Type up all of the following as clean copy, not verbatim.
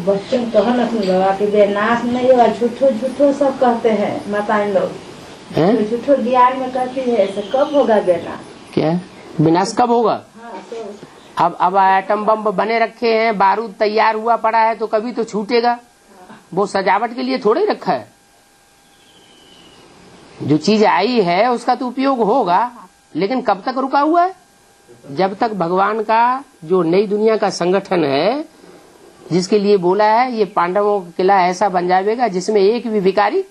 बच्चों कहा न बाबा कि बेनाश नहीं होगा, झूठो झूठो सब कहते हैं माताएं लोग, तो झूठो ज्ञान में कहती है ऐसे कब होगा बेनाश? क्या विनाश कब होगा? हाँ, तो अब एटम बम बने रखे हैं, बारूद तैयार हुआ पड़ा है तो कभी तो छूटेगा। वो सजावट के लिए थोड़े रखा है। जो चीज आई है उसका तो उपयोग होगा, लेकिन कब तक रुका हुआ है? जब तक भगवान का जो नई दुनिया का संगठन है, जिसके लिए बोला है ये पांडवों का किला ऐसा बन जाएगा जिसमें एक भी भिखारी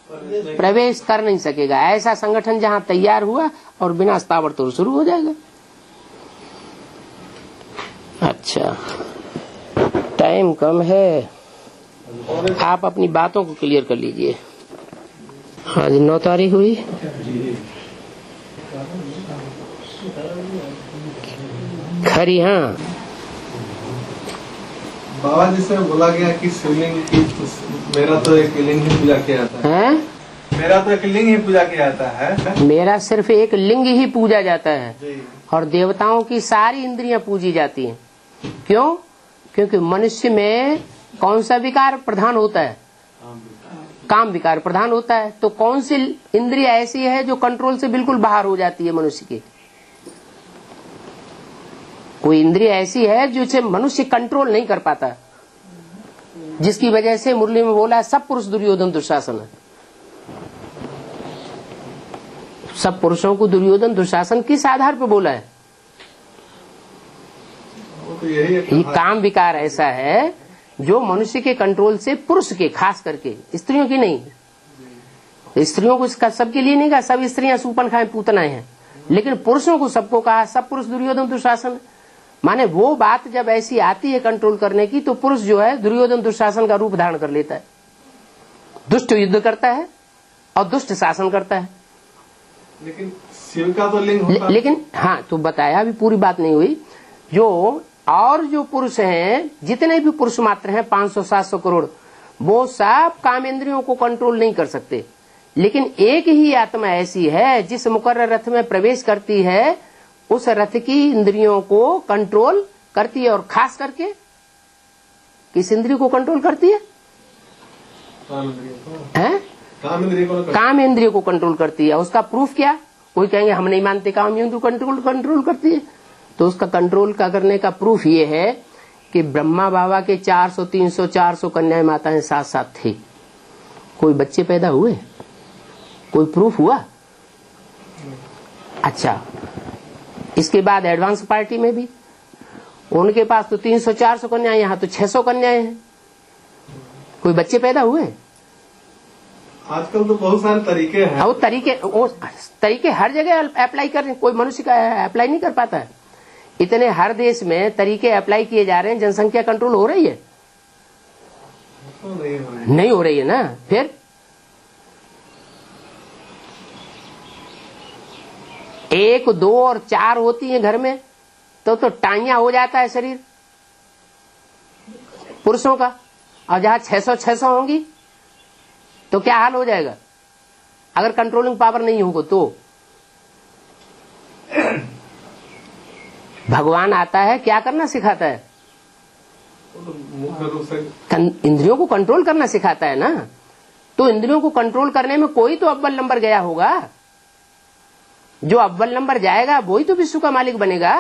प्रवेश कर नहीं सकेगा, ऐसा संगठन जहाँ तैयार हुआ और विनाश ताबड़तोड़ शुरू हो जाएगा। अच्छा, टाइम कम है, आप अपनी बातों को क्लियर कर लीजिए। आज 9 तारीख हुई। खरी हाँ, बाबा जी से बोला गया कि शिवलिंग की, मेरा तो एक लिंग ही पूजा किया जाता है। मेरा तो एक लिंग ही पूजा किया जाता है। मेरा सिर्फ एक लिंग ही पूजा जाता है जी। और देवताओं की सारी इंद्रियां पूजी जाती हैं। क्यों? क्योंकि मनुष्य में कौन सा विकार प्रधान होता है? काम विकार प्रधान होता है। तो कौन सी इंद्रिय ऐसी है जो कंट्रोल से बिल्कुल बाहर हो जाती है मनुष्य की? कोई इंद्रिय ऐसी है जिसे मनुष्य कंट्रोल नहीं कर पाता, जिसकी वजह से मुरली में बोला सब पुरुष दुर्योधन दुशासन है। सब पुरुषों को दुर्योधन दुशासन किस आधार पर बोला है? तो यही काम विकार ऐसा है जो मनुष्य के कंट्रोल से, पुरुष के खास करके, स्त्रियों की नहीं। स्त्रियों को इसका सबके लिए नहीं कहा, सब स्त्रियां सूपन खाएं पूतनाएं हैं, लेकिन पुरुषों को सबको कहा सब पुरुष दुर्योधन दुशासन। माने वो बात जब ऐसी आती है कंट्रोल करने की, तो पुरुष जो है दुर्योधन दुशासन का रूप धारण कर लेता है। दुष्ट युद्ध करता है और दुष्ट शासन करता है। लेकिन शिव का तो लिंग होता है। लेकिन हाँ, तो बताया, अभी पूरी बात नहीं हुई। जो पुरुष हैं, जितने भी पुरुष मात्र हैं 500-700 करोड़, वो सब कामेंद्रियों को कंट्रोल नहीं कर सकते। लेकिन एक ही आत्मा ऐसी है जिस मुकर्रर रथ में प्रवेश करती है, उस रथ की इंद्रियों को कंट्रोल करती है। और खास करके किस इंद्रिय को कंट्रोल करती है? काम इंद्रिय को कंट्रोल करती है। उसका प्रूफ क्या? कोई कहेंगे हम नहीं मानते काम इंद्रिय कंट्रोल करती है। तो उसका कंट्रोल का करने का प्रूफ ये है कि ब्रह्मा बाबा के 400, 300, 400 कन्याएं माताएं साथ साथ थी। कोई बच्चे पैदा हुए? कोई प्रूफ हुआ? अच्छा, इसके बाद एडवांस पार्टी में भी उनके पास तो 300-400 कन्याएं, यहाँ तो 600 कन्याएं हैं। कोई बच्चे पैदा हुए? आजकल तो बहुत सारे तरीके हैं। वो तरीके हर जगह अप्लाई कर रहे हैं, कोई मनुष्य का अप्लाई नहीं कर पाता है। इतने हर देश में तरीके अप्लाई किए जा रहे हैं, जनसंख्या कंट्रोल हो रही है? नहीं हो रही है ना। फिर एक, 2 और 4 होती है घर में तो टाइया हो जाता है शरीर पुरुषों का। और जहां 600 होंगी तो क्या हाल हो जाएगा अगर कंट्रोलिंग पावर नहीं होगा? तो भगवान आता है, क्या करना सिखाता है? इंद्रियों को कंट्रोल करना सिखाता है ना। तो इंद्रियों को कंट्रोल करने में कोई तो अव्वल नंबर गया होगा। जो अव्वल नंबर जाएगा वही तो विश्व का मालिक बनेगा।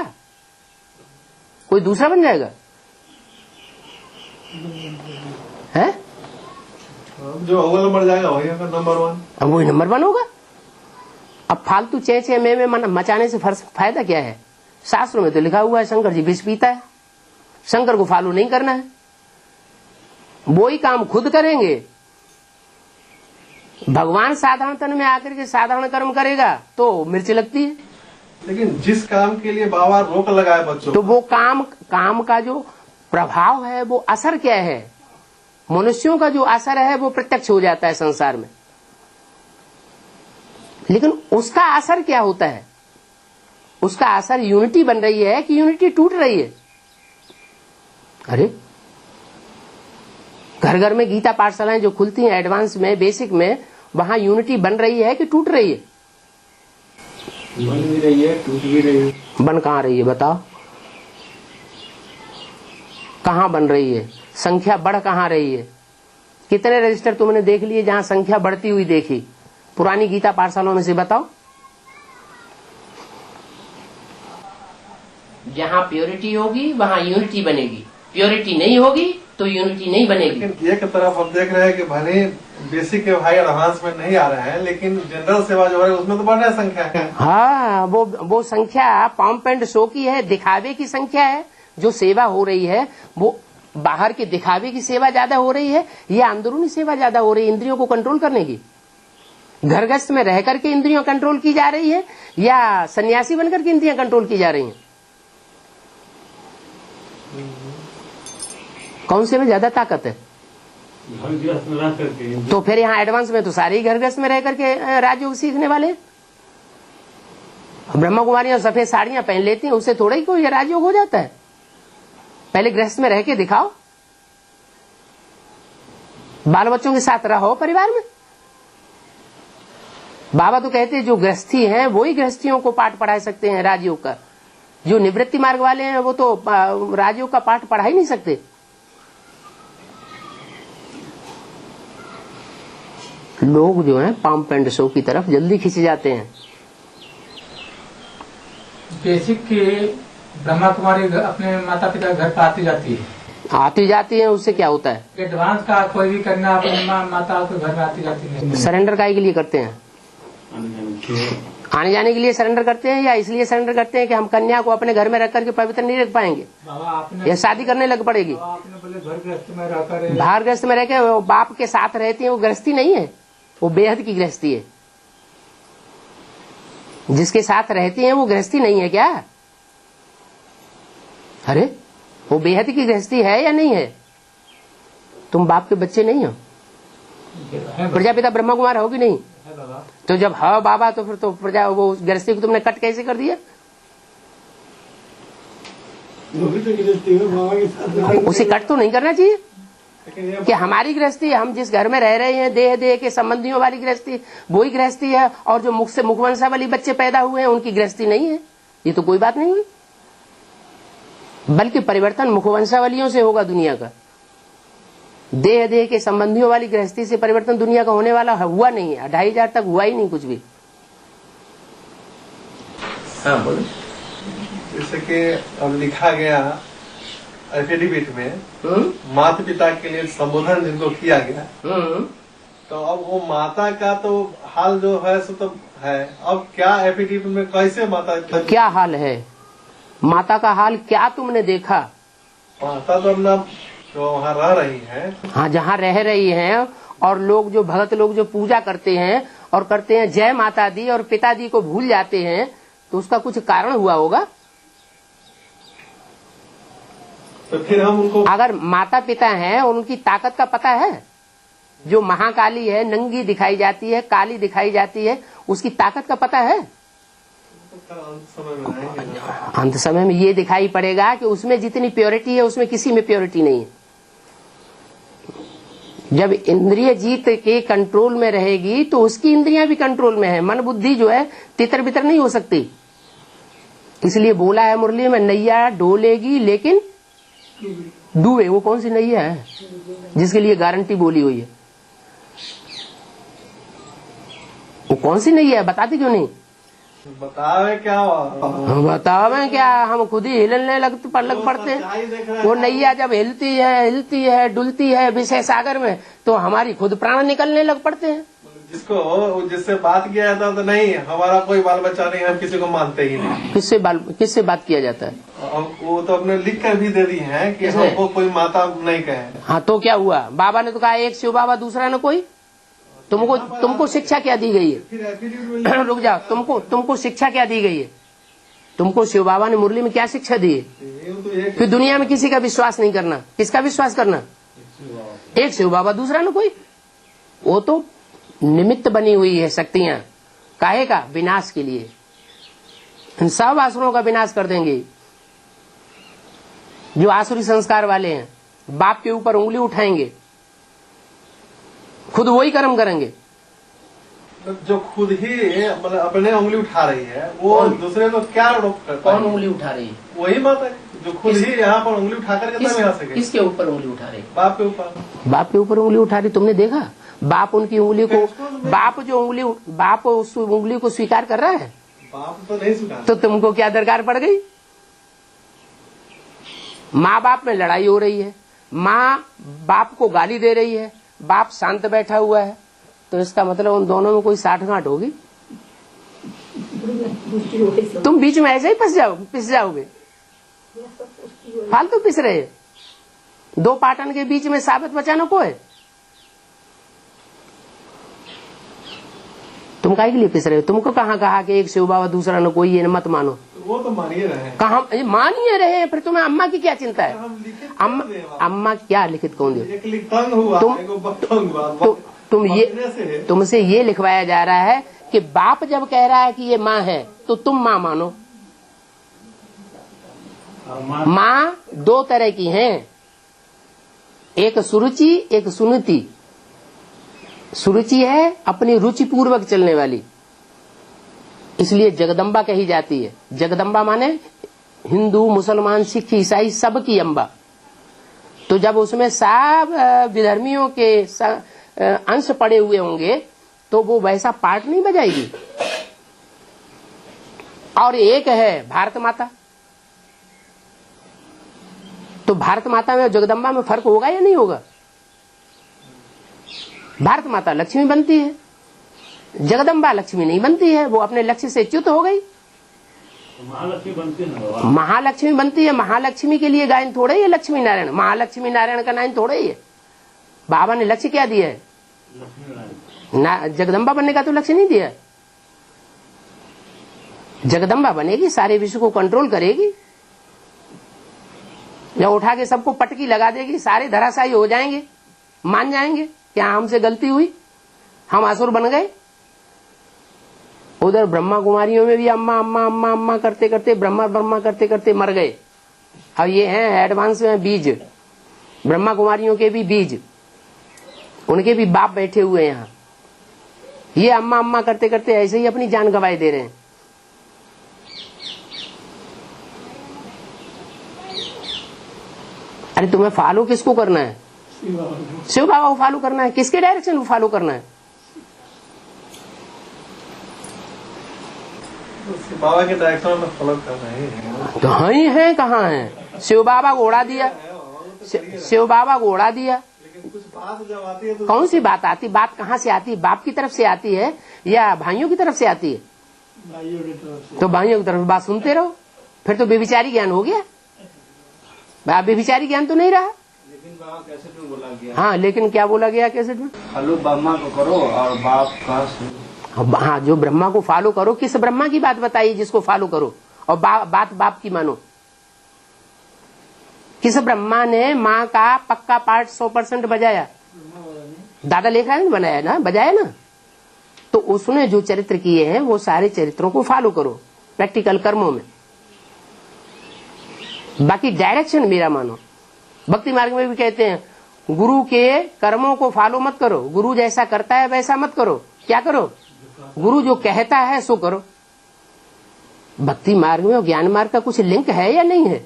कोई दूसरा बन जाएगा? है? जो अव्वल नंबर जाएगा वही नंबर 1। अब वही नंबर 1 होगा। अब फालतू चे में मचाने से फायदा क्या है? शास्त्रों में तो लिखा हुआ है शंकर जी विष पीता है। शंकर को फॉलो नहीं करना है, वो ही काम खुद करेंगे। भगवान साधारण तन में आकर के साधारण कर्म करेगा तो मिर्च लगती है। लेकिन जिस काम के लिए बाबा रोक लगाए बच्चों, तो वो काम का जो प्रभाव है, वो असर क्या है? मनुष्यों का जो असर है वो प्रत्यक्ष हो जाता है संसार में। लेकिन उसका असर क्या होता है? उसका असर यूनिटी बन रही है कि यूनिटी टूट रही है? अरे घर घर में गीता पाठशालाएं जो खुलती हैं एडवांस में, बेसिक में, वहां यूनिटी बन रही है कि टूट रही है? बन भी रही है, टूट भी रही है। बन कहाँ रही है बताओ? कहाँ बन रही है? संख्या बढ़ कहाँ रही है? कितने रजिस्टर तुमने देख लिए जहाँ संख्या बढ़ती हुई देखी पुरानी गीता पाठशालाओं में से? बताओ। जहाँ प्योरिटी होगी वहाँ यूनिटी बनेगी, प्योरिटी नहीं होगी तो यूनिटी नहीं बनेगी। लेकिन एक तरफ हम देख रहे हैं कि भले बेसिक के भाई एडवांस में नहीं आ रहे हैं, लेकिन जनरल सेवा जो है उसमें तो बढ़ रहा है संख्या है। हाँ, वो संख्या पंप एंड शो की है, दिखावे की संख्या है। जो सेवा हो रही है वो बाहर के दिखावे की सेवा ज्यादा हो रही है या अंदरूनी सेवा ज्यादा हो रही है? इंद्रियों को कंट्रोल करने की, घर गृहस्थ में रह करके इंद्रियों कंट्रोल की जा रही है या सन्यासी बनकर के इंद्रियां कंट्रोल की जा रही हैं? कौन से में ज्यादा ताकत है? तो फिर यहाँ एडवांस में तो सारे ही घर गृहस्थ में रह करके राजयोग सीखने वाले। ब्रह्मा कुमारियां सफेद साड़ियां पहन लेती हैं, उससे थोड़ा ही कोई राजयोग हो जाता है। पहले गृहस्थ में रह के दिखाओ, बाल बच्चों के साथ रहो परिवार में। बाबा तो कहते हैं जो गृहस्थी हैं वो ही गृहस्थियों को पाठ पढ़ा सकते हैं राजयोग का। जो निवृत्ति मार्ग वाले हैं वो तो राजयोग का पाठ पढ़ा ही नहीं सकते। लोग जो हैं पंप एंड शो की तरफ जल्दी खींचे जाते हैं। बेसिक के ब्रह्मा कुमारी अपने माता पिता घर पर आती जाती है, उससे क्या होता है? एडवांस का कोई भी करना अपने माता के घर में आती जाती है। सरेंडर काहे के लिए करते हैं? आने जाने के लिए सरेंडर करते हैं या इसलिए सरेंडर करते हैं कि हम कन्या को अपने घर में रख करके पवित्र नहीं रख पाएंगे या शादी करने लग पड़ेगी? बाहर गृहस्थ में रह के वो बाप के साथ रहती है, वो गृहस्थी नहीं है, वो बेहद की गृहस्थी है। जिसके साथ रहती है वो गृहस्थी नहीं है क्या? अरे वो बेहद की गृहस्थी है या नहीं है? तुम बाप के बच्चे नहीं हो? प्रजापिता ब्रह्मा कुमार हो कि नहीं? तो जब हाँ बाबा तो फिर तो प्रजा वो गृहस्थी को तुमने कट कैसे कर दिया? उसे कट तो नहीं करना चाहिए कि हमारी गृहस्थी, हम जिस घर में रह रहे हैं देह के संबंधियों वाली गृहस्थी वही गृहस्थी है, और जो मुख से मुखवंशा वाली बच्चे पैदा हुए हैं उनकी गृहस्थी नहीं है। ये तो कोई बात नहीं हुई, बल्कि परिवर्तन मुखवंशावलियों से होगा दुनिया का। देह के संबंधियों वाली गृहस्थी से परिवर्तन दुनिया का होने वाला हुआ नहीं है। 2500 तक हुआ ही नहीं कुछ भी। हाँ बोलो। जैसे कि अब लिखा गया एफिडेविट में माता पिता के लिए संबोधन जिनको किया गया, तो अब वो माता का तो हाल जो है सो तो है। अब क्या एफिडेविट में कैसे माता क्या हाल है? माता का हाल क्या तुमने देखा? माता तो अपना जो वहाँ रह रही है, हाँ जहाँ रह रही हैं, और लोग जो भगत लोग जो पूजा करते हैं और करते हैं जय माता दी और पिता दी को भूल जाते हैं, तो उसका कुछ कारण हुआ होगा। तो फिर हम उनको, अगर माता पिता हैं और उनकी ताकत का पता है, जो महाकाली है नंगी दिखाई जाती है, काली दिखाई जाती है, उसकी ताकत का पता है। अंत समय में ये दिखाई पड़ेगा कि उसमें जितनी प्योरिटी है उसमें किसी में प्योरिटी नहीं है। जब इंद्रिय जीत के कंट्रोल में रहेगी तो उसकी इंद्रियां भी कंट्रोल में है। मन बुद्धि जो है तितर बितर नहीं हो सकती। इसलिए बोला है मुरली में, नैया डोलेगी लेकिन डूबे। वो कौन सी नैया है जिसके लिए गारंटी बोली हुई है? वो कौन सी नैया है? बताती क्यों नहीं? बतावे क्या? बतावे क्या? हम खुद ही हिलने लग पड़ते हैं। वो नैया जब हिलती है डुलती है विषय सागर में, तो हमारी खुद प्राण निकलने लग पड़ते हैं। जिससे बात किया जाता है तो नहीं, हमारा कोई बाल बच्चा नहीं, हम किसी को मानते ही नहीं। किससे बात किया जाता है? वो तो अपने लिख कर भी दे दी है कि हमको कोई माता नहीं कहे। हाँ तो क्या हुआ? बाबा ने तो कहा एक शिव बाबा दूसरा न कोई। तुमको शिक्षा क्या दी गई है? रुक जाओ, तुमको शिक्षा क्या दी गई है? तुमको शिव बाबा ने मुरली में क्या शिक्षा दी है? फिर दुनिया में किसी का विश्वास नहीं करना। किसका विश्वास करना? एक शिव बाबा दूसरा न कोई। वो तो निमित्त बनी हुई है शक्तियां। काहे का? विनाश के लिए। इन सब आसुरों का विनाश कर देंगे। जो आसुरी संस्कार वाले हैं बाप के ऊपर उंगली उठाएंगे, खुद वही कर्म करेंगे। जो खुद ही मतलब अपने उंगली उठा रही है वो दूसरे को क्या रोक करता है? कौन उंगली उठा रही है? वही माता है। जो खुद ही यहाँ पर उंगली उठा करके तब यहाँ से गए। किसके ऊपर उंगली उठा रहे? बाप के ऊपर। बाप के ऊपर उंगली उठा रही, तुमने देखा? बाप उनकी उंगली को, बाप उस उंगली को स्वीकार कर रहा है? बाप तो नहीं स्वीकार। तो तुमको क्या दरकार पड़ गई? माँ बाप में लड़ाई हो रही है, माँ बाप को गाली दे रही है, बाप शांत बैठा हुआ है, तो इसका मतलब उन दोनों में कोई साठगांठ होगी। तुम बीच में ऐसे ही पिस जाओगे, फालतू पिस रहे। दो पाटन के बीच में साबित बचाना को है। तुम काहे के लिए पिस रहे हो? तुमको कहाँ कहा कि एक शिव बाबा दूसरा न कोई, ये मत मानो। वो तो मानिए रहे। कहाँ मानिए रहे? फिर तुम्हें अम्मा की क्या चिंता है? अम्मा क्या लिखित कौन दे? तुमसे ये लिखवाया जा रहा है कि बाप जब कह रहा है कि ये माँ है तो तुम माँ मानो। माँ दो तरह की हैं, एक सुरुचि, एक सुनीति। सुरुचि है अपनी रुचि पूर्वक चलने वाली, इसलिए जगदम्बा कही जाती है। जगदम्बा माने हिंदू, मुसलमान, सिख, ईसाई सब की अम्बा। तो जब उसमें सब विधर्मियों के अंश पड़े हुए होंगे तो वो वैसा पार्ट नहीं बजाएगी। और एक है भारत माता, तो भारत माता में जगदम्बा में फर्क होगा या नहीं होगा? भारत माता लक्ष्मी बनती है, जगदम्बा लक्ष्मी नहीं बनती है, वो अपने लक्ष्य से च्युत हो गई। महालक्ष्मी बनती है, महालक्ष्मी बनती है। महालक्ष्मी के लिए गायन थोड़े ही है लक्ष्मी नारायण। महालक्ष्मी नारायण का नायन थोड़े ही है। बाबा ने लक्ष्य क्या दिया है? जगदम्बा बनने का तो लक्ष्य नहीं दिया। जगदम्बा बनेगी, सारे विश्व को कंट्रोल करेगी, या उठा के सबको पटकी लगा देगी, सारे धराशायी हो जाएंगे, मान जाएंगे क्या हमसे गलती हुई, हम असुर बन गए। उधर ब्रह्मा कुमारियों में भी अम्मा अम्मा अम्मा अम्मा करते करते, ब्रह्मा ब्रह्मा करते करते मर गए। अब ये हैं एडवांस में बीज, ब्रह्मा कुमारियों के भी बीज, उनके भी बाप बैठे हुए यहाँ। ये अम्मा अम्मा करते करते ऐसे ही अपनी जान गंवाए दे रहे हैं। अरे तुम्हें फॉलो किसको करना है? शिव बाबा को फॉलो करना है। किसके डायरेक्शन को फॉलो करना है? बाबा के डायरेक्शन में फॉलो करना है। कहीं है, कहाँ है? शिव बाबा को उड़ा दिया, शिव बाबा को उड़ा दिया। लेकिन कुछ बात जब आती है तो कौन सी बात आती? बात कहाँ से आती? बाप की तरफ से आती है या भाइयों की तरफ से आती है? तो भाइयों की तरफ बात सुनते रहो, फिर तो बेविचारी ज्ञान हो गया। बेविचारी ज्ञान तो नहीं रहा। लेकिन बाबा कैसेट में बोला गया। हाँ, लेकिन क्या बोला गया कैसेट में? फॉलो ब्रह्मा को करो और बाप का। हाँ, जो ब्रह्मा को फॉलो करो। किस ब्रह्मा की बात बताइए जिसको फॉलो करो और बात बाप की मानो? किस ब्रह्मा ने माँ का पक्का पार्ट 100% बजाया? दादा लेखा ने बनाया ना, बजाया ना। तो उसने जो चरित्र किए हैं वो सारे चरित्रों को फॉलो करो प्रैक्टिकल कर्मों में। बाकी डायरेक्शन मेरा मानो। भक्ति मार्ग में भी कहते हैं गुरु के कर्मों को फॉलो मत करो, गुरु जैसा करता है वैसा मत करो। क्या करो? गुरु जो कहता है सो करो। भक्ति मार्ग में और ज्ञान मार्ग का कुछ लिंक है या नहीं है?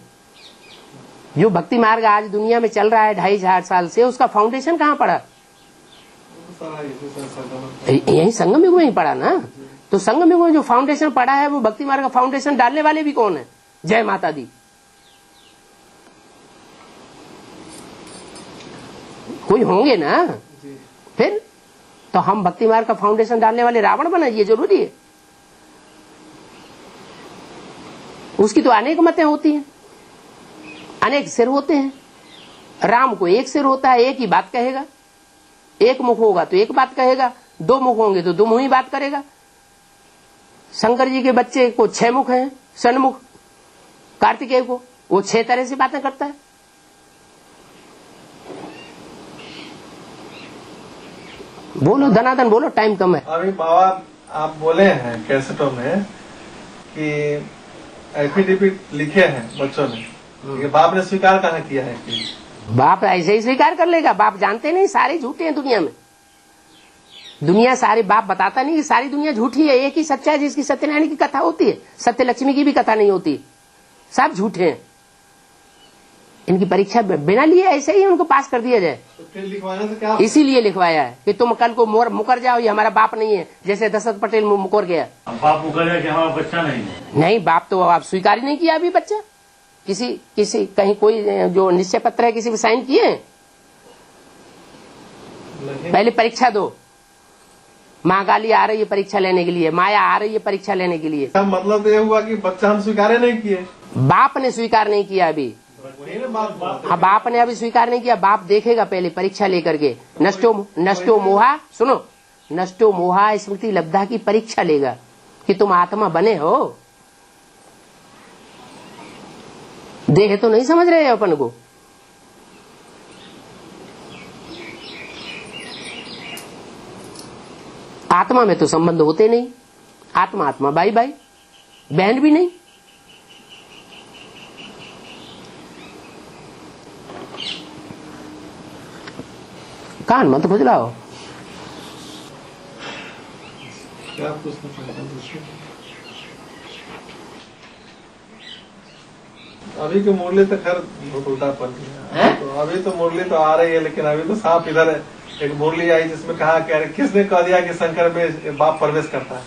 जो भक्ति मार्ग आज दुनिया में चल रहा है 2500 साल से, उसका फाउंडेशन कहाँ पड़ा? यही संगम युग में ही पड़ा ना। तो संगम युग में जो फाउंडेशन पड़ा है वो भक्ति मार्ग का फाउंडेशन डालने वाले भी कौन है? जय माता दी। कोई होंगे ना। फिर तो हम भक्ति मार्ग का फाउंडेशन डालने वाले रावण बना, ये जरूरी है? उसकी तो अनेक मतें होती हैं, अनेक सिर होते हैं। राम को एक सिर होता है, एक ही बात कहेगा। एक मुख होगा तो एक बात कहेगा, दो मुख होंगे तो दो मुंह ही बात करेगा। शंकर जी के बच्चे को 6 मुख हैं, षणमुख। कार्तिकेय को वो 6 तरह से बातें करता है। बोलो धनाधन बोलो, टाइम कम है। अभी बाबा आप बोले हैं कैसेटों में कि एफिडेविट लिखे हैं बच्चों ने, ये बाप ने स्वीकार कहाँ किया है? कि बाप ऐसे ही स्वीकार कर लेगा? बाप जानते नहीं सारे झूठे हैं दुनिया में। दुनिया सारे बाप बताता नहीं कि सारी दुनिया झूठी है। एक ही सच्चा है जिसकी सत्यनारायण की कथा होती है, सत्य लक्ष्मी की भी कथा नहीं होती। सब झूठे हैं। इनकी परीक्षा बिना लिए ऐसे ही उनको पास कर दिया जाए। तो फिर लिखवाने से क्या? इसीलिए लिखवाया है कि तुम कल को मुकर जाओ, ये हमारा बाप नहीं है, जैसे दशरथ पटेल मुकर गया। बाप मुकर गया कि हमारा बच्चा नहीं है। नहीं, बाप तो आप स्वीकार ही नहीं किया अभी बच्चा। किसी कहीं कोई जो निश्चय पत्र है किसी पे साइन किए हैं? पहले परीक्षा दो। माँ काली आ रही है परीक्षा लेने के लिए, माया आ रही है परीक्षा लेने के लिए। मतलब तो ये हुआ कि बच्चा हम स्वीकार नहीं किए, बाप ने स्वीकार नहीं किया अभी। वही ना बात। हाँ, बाप ने अभी स्वीकार नहीं किया। बाप देखेगा पहले परीक्षा लेकर के। नष्टो मोहा, सुनो, नष्टो मोहा स्मृति लब्धा की परीक्षा लेगा कि तुम आत्मा बने हो। देह तो नहीं समझ रहे अपन को। आत्मा में तो संबंध होते नहीं। आत्मा आत्मा, भाई भाई, बहन भी नहीं। कान मत खुजलाओ। क्या पूछना चाहता हूँ? अभी की मुरली तो खैर बहुत उल्टा पड़ गया। तो अभी तो मुरली तो आ रही है, लेकिन अभी तो साफ इधर एक मुरली आई जिसमें कहा कि अरे किसने कह दिया कि शंकर में बाप प्रवेश करता है?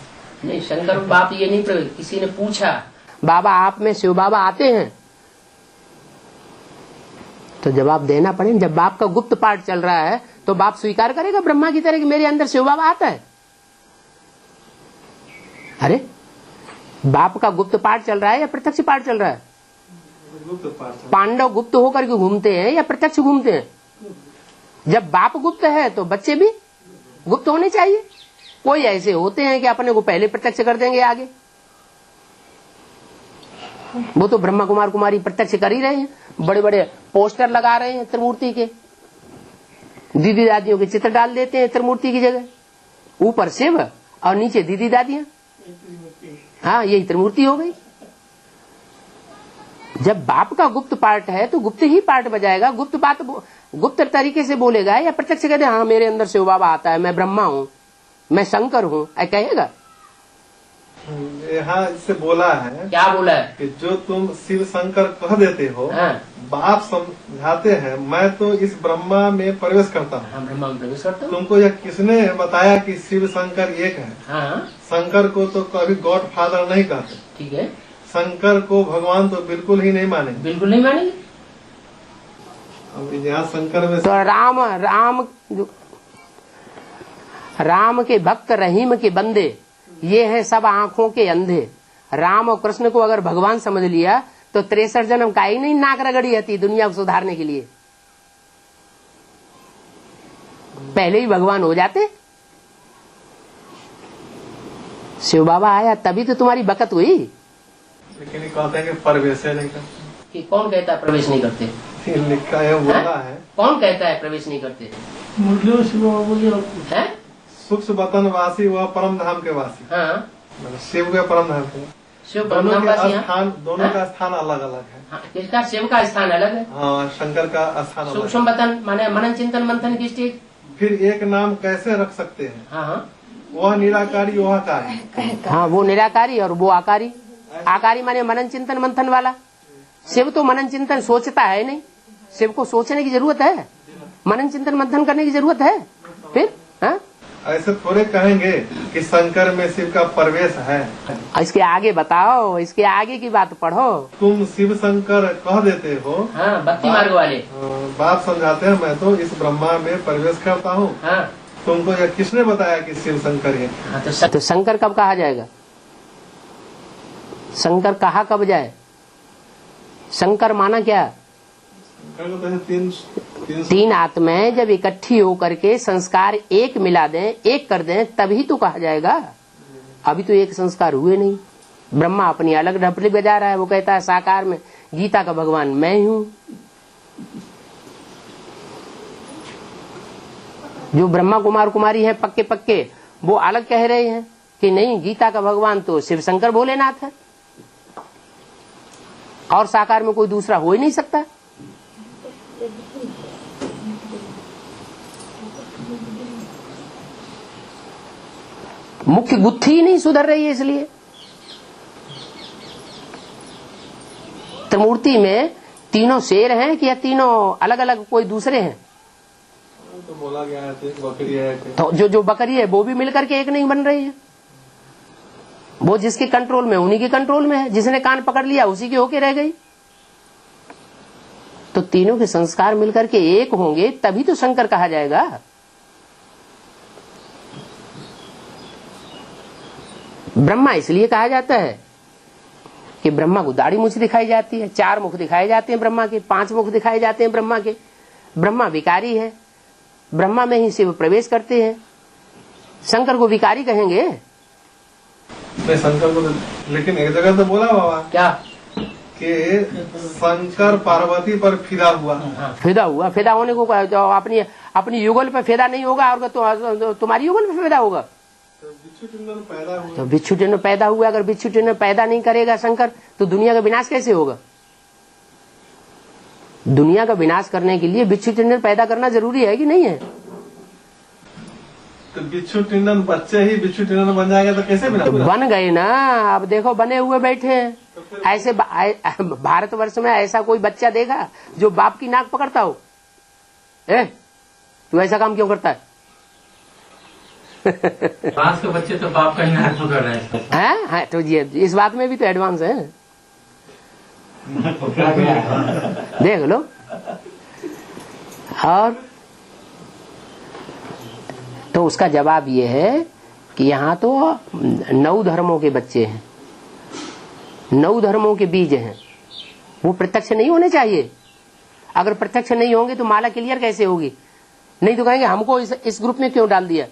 नहीं, शंकर बाप ये नहीं प्रवेश। किसी ने पूछा बाबा आप में शिव बाबा आते हैं, तो जवाब देना पड़े। जब बाप का गुप्त पाठ चल रहा है तो बाप स्वीकार करेगा ब्रह्मा की तरह कि मेरे अंदर शिव बाबा आता है। अरे बाप का गुप्त पाठ चल रहा है या प्रत्यक्ष पाठ चल रहा है? पांडव गुप्त होकर के घूमते हैं या प्रत्यक्ष घूमते हैं? जब बाप गुप्त है तो बच्चे भी गुप्त होने चाहिए। कोई ऐसे होते हैं कि अपने को पहले प्रत्यक्ष कर देंगे आगे। वो तो ब्रह्मा कुमार कुमारी प्रत्यक्ष कर ही रहे हैं। बड़े बड़े पोस्टर लगा रहे हैं त्रिमूर्ति के, दीदी दादियों के चित्र डाल देते हैं त्रिमूर्ति की जगह। ऊपर शिव और नीचे दीदी दादियां। हाँ, यही त्रिमूर्ति हो गई। जब बाप का गुप्त पाठ है तो गुप्त ही पाठ बजाएगा। गुप्त बात गुप्त तरीके से बोलेगा या प्रत्यक्ष कहते हाँ मेरे अंदर शिव बाबा आता है, मैं ब्रह्मा हूँ, मैं शंकर हूँ, कहेगा? यहाँ इससे बोला है। क्या बोला है? कि जो तुम शिव शंकर कह देते हो, हाँ। बाप समझाते हैं मैं तो इस ब्रह्मा में प्रवेश करता हूँ। हाँ, ब्रह्मा में प्रवेश करता हूँ। तुमको यह किसने बताया कि शिव शंकर एक है? हाँ। शंकर को तो कभी गॉड फादर नहीं कहते। ठीक है। शंकर को भगवान तो बिल्कुल ही नहीं मानेंगे। बिल्कुल नहीं मानेंगे। अब यहाँ शंकर में तो राम के भक्त, रहीम के बंदे, ये हैं सब आंखों के अंधे। राम और कृष्ण को अगर भगवान समझ लिया तो 63 जन्म का ही नहीं नाक रगड़ी रहती दुनिया को सुधारने के लिए। पहले ही भगवान हो जाते। शिव बाबा आया तभी तो तुम्हारी बकत हुई। लेकिन ये कहते हैं कि प्रवेश नहीं करते। कि कौन कहता है प्रवेश नहीं करते? लिखा है, बोला है। कौन कहता है प्रवेश नहीं करते? है सूक्ष्म वतन वासी वह परम धाम के वासी। हाँ। शिव के परम धाम के। शिव दोनों का स्थान, दोनों का स्थान अलग अलग है। हाँ, किसका? शिव का स्थान अलग है। हाँ, शंकर का स्थान अलग है। सूक्ष्म वतन माने मनन चिंतन मंथन की स्टेज। फिर एक नाम कैसे रख सकते हैं? हाँ, वह निराकारी वह आकारी। हाँ, वो निराकारी और वो आकारी। आकारी माने मनन चिंतन मंथन वाला। शिव तो मनन चिंतन सोचता है नहीं। शिव को सोचने की जरूरत है, मनन चिंतन मंथन करने की जरूरत है। फिर हाँ? ऐसे थोड़े कहेंगे कि शंकर में शिव का प्रवेश है। इसके आगे बताओ, इसके आगे की बात पढ़ो। तुम शिव शंकर कह देते हो। हाँ, भक्ति मार्ग वाले। बाप समझाते हैं मैं तो इस ब्रह्मा में प्रवेश करता हूँ। हाँ। तुमको यह किसने बताया कि शिव शंकर है? हाँ, तो शंकर कब कहा जाएगा? शंकर कहा कब जाए? शंकर माना क्या? तीन आत्माएं जब इकट्ठी होकर के संस्कार एक मिला दें, एक कर दें, तभी तो कहा जाएगा। अभी तो एक संस्कार हुए नहीं। ब्रह्मा अपनी अलग ढपली बजा रहा है। वो कहता है साकार में गीता का भगवान मैं हूँ। जो ब्रह्मा कुमार कुमारी है पक्के पक्के, वो अलग कह रहे हैं कि नहीं, गीता का भगवान तो शिव शंकर भोलेनाथ है और साकार में कोई दूसरा हो ही नहीं सकता। मुख्य गुत्थी ही नहीं सुधर रही है। इसलिए त्रिमूर्ति में तीनों शेर हैं कि या तीनों अलग अलग कोई दूसरे हैं? तो बोला गया है बकरी है। तो जो बकरी है वो भी मिलकर के एक नहीं बन रही है। वो जिसके कंट्रोल में उन्हीं के कंट्रोल में है, जिसने कान पकड़ लिया उसी के होके रह गई। तो तीनों के संस्कार मिलकर के एक होंगे तभी तो शंकर कहा जाएगा। ब्रह्मा इसलिए कहा जाता है कि ब्रह्मा को दाढ़ी मूछ दिखाई जाती है, 4 मुख दिखाए जाते हैं ब्रह्मा के, 5 मुख दिखाए जाते हैं ब्रह्मा के। ब्रह्मा विकारी है, ब्रह्मा में ही शिव प्रवेश करते हैं। शंकर को विकारी कहेंगे? नहीं, शंकर को लेकिन एक जगह तो बोला बाबा क्या कि शंकर पार्वती पर फिदा हुआ। फिदा होने को अपनी युगल पे फिदा नहीं होगा और तो तुम्हारी युगल पे फिदा होगा। तो बिच्छू टिंडन पैदा हुआ। तो बिच्छू टिंडन पैदा हुआ, अगर बिच्छू टिंडन पैदा नहीं करेगा शंकर तो दुनिया का विनाश कैसे होगा? दुनिया का विनाश करने के लिए बिच्छू टिंडन पैदा करना जरूरी है कि नहीं है? तो बिच्छू टिंडन बच्चे ही बिच्छू टिंडन बन जाएगा तो कैसे बन गए ना। अब देखो बने हुए बैठे हैं। ऐसे भारतवर्ष में ऐसा कोई बच्चा देखा जो बाप की नाक पकड़ता हो? तू ऐसा काम क्यों करता है? आज के बच्चे तो बाप का ही नाक पकड़ रहे हैं। तो ये इस बात में भी तो एडवांस है। देख लो। और तो उसका जवाब ये है कि यहाँ तो 9 धर्मों के बच्चे हैं, 9 धर्मों के बीज हैं, वो प्रत्यक्ष नहीं होने चाहिए। अगर प्रत्यक्ष नहीं होंगे तो माला क्लियर कैसे होगी? नहीं तो कहेंगे हमको इस ग्रुप में क्यों डाल दिया।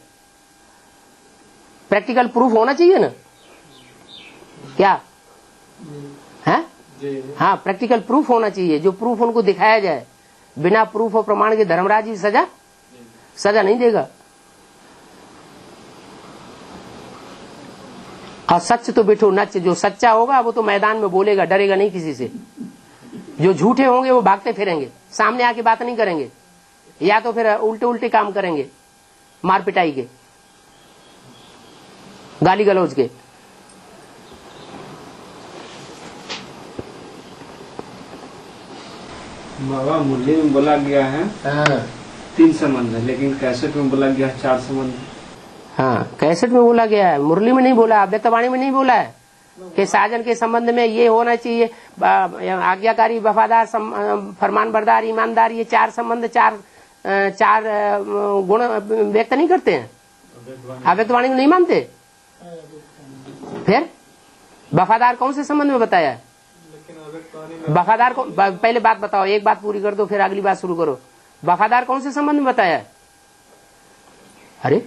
प्रैक्टिकल प्रूफ होना चाहिए ना, क्या है? हाँ, प्रैक्टिकल प्रूफ होना चाहिए, जो प्रूफ उनको दिखाया जाए। बिना प्रूफ और प्रमाण के धर्मराज जी सजा नहीं देगा। और सच तो बिठो नच, जो सच्चा होगा वो तो मैदान में बोलेगा, डरेगा नहीं किसी से। जो झूठे होंगे वो भागते फिरेंगे, सामने आके बात नहीं करेंगे, या तो फिर उल्टे उल्टे काम करेंगे, मार पिटाई के, गाली गलौज के। बाबा मुरली में बोला गया है 3 संबंध है, लेकिन कैसेट में बोला गया है 4 संबंध। हाँ, कैसेट में बोला गया है, मुरली में नहीं बोला, व्यक्तवाणी में नहीं बोला है कि साजन के संबंध में ये होना चाहिए, आज्ञाकारी, वफादार, फरमान बरदार, ईमानदार, ये 4 संबंध, चार गुण व्यक्त नहीं करते हैं। आप व्यक्तवाणी में नहीं मानते? फिर वफादार कौन से संबंध में बताया है? वफादार को पहले बात बताओ, एक बात पूरी कर दो फिर अगली बात शुरू करो। वफादार कौन से संबंध में बताया है? अरे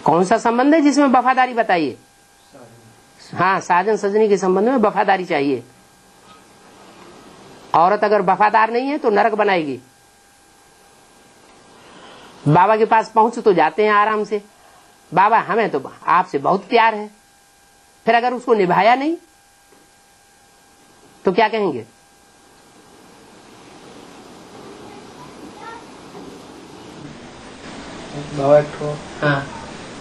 कौन सा संबंध है जिसमें वफादारी बताइए? हाँ, साजन सजनी के संबंध में वफादारी चाहिए। औरत अगर वफादार नहीं है तो नरक बनाएगी। बाबा के पास पहुंच तो जाते हैं आराम से, बाबा हमें तो आपसे बहुत प्यार है, फिर अगर उसको निभाया नहीं तो क्या कहेंगे? बाबा हाँ,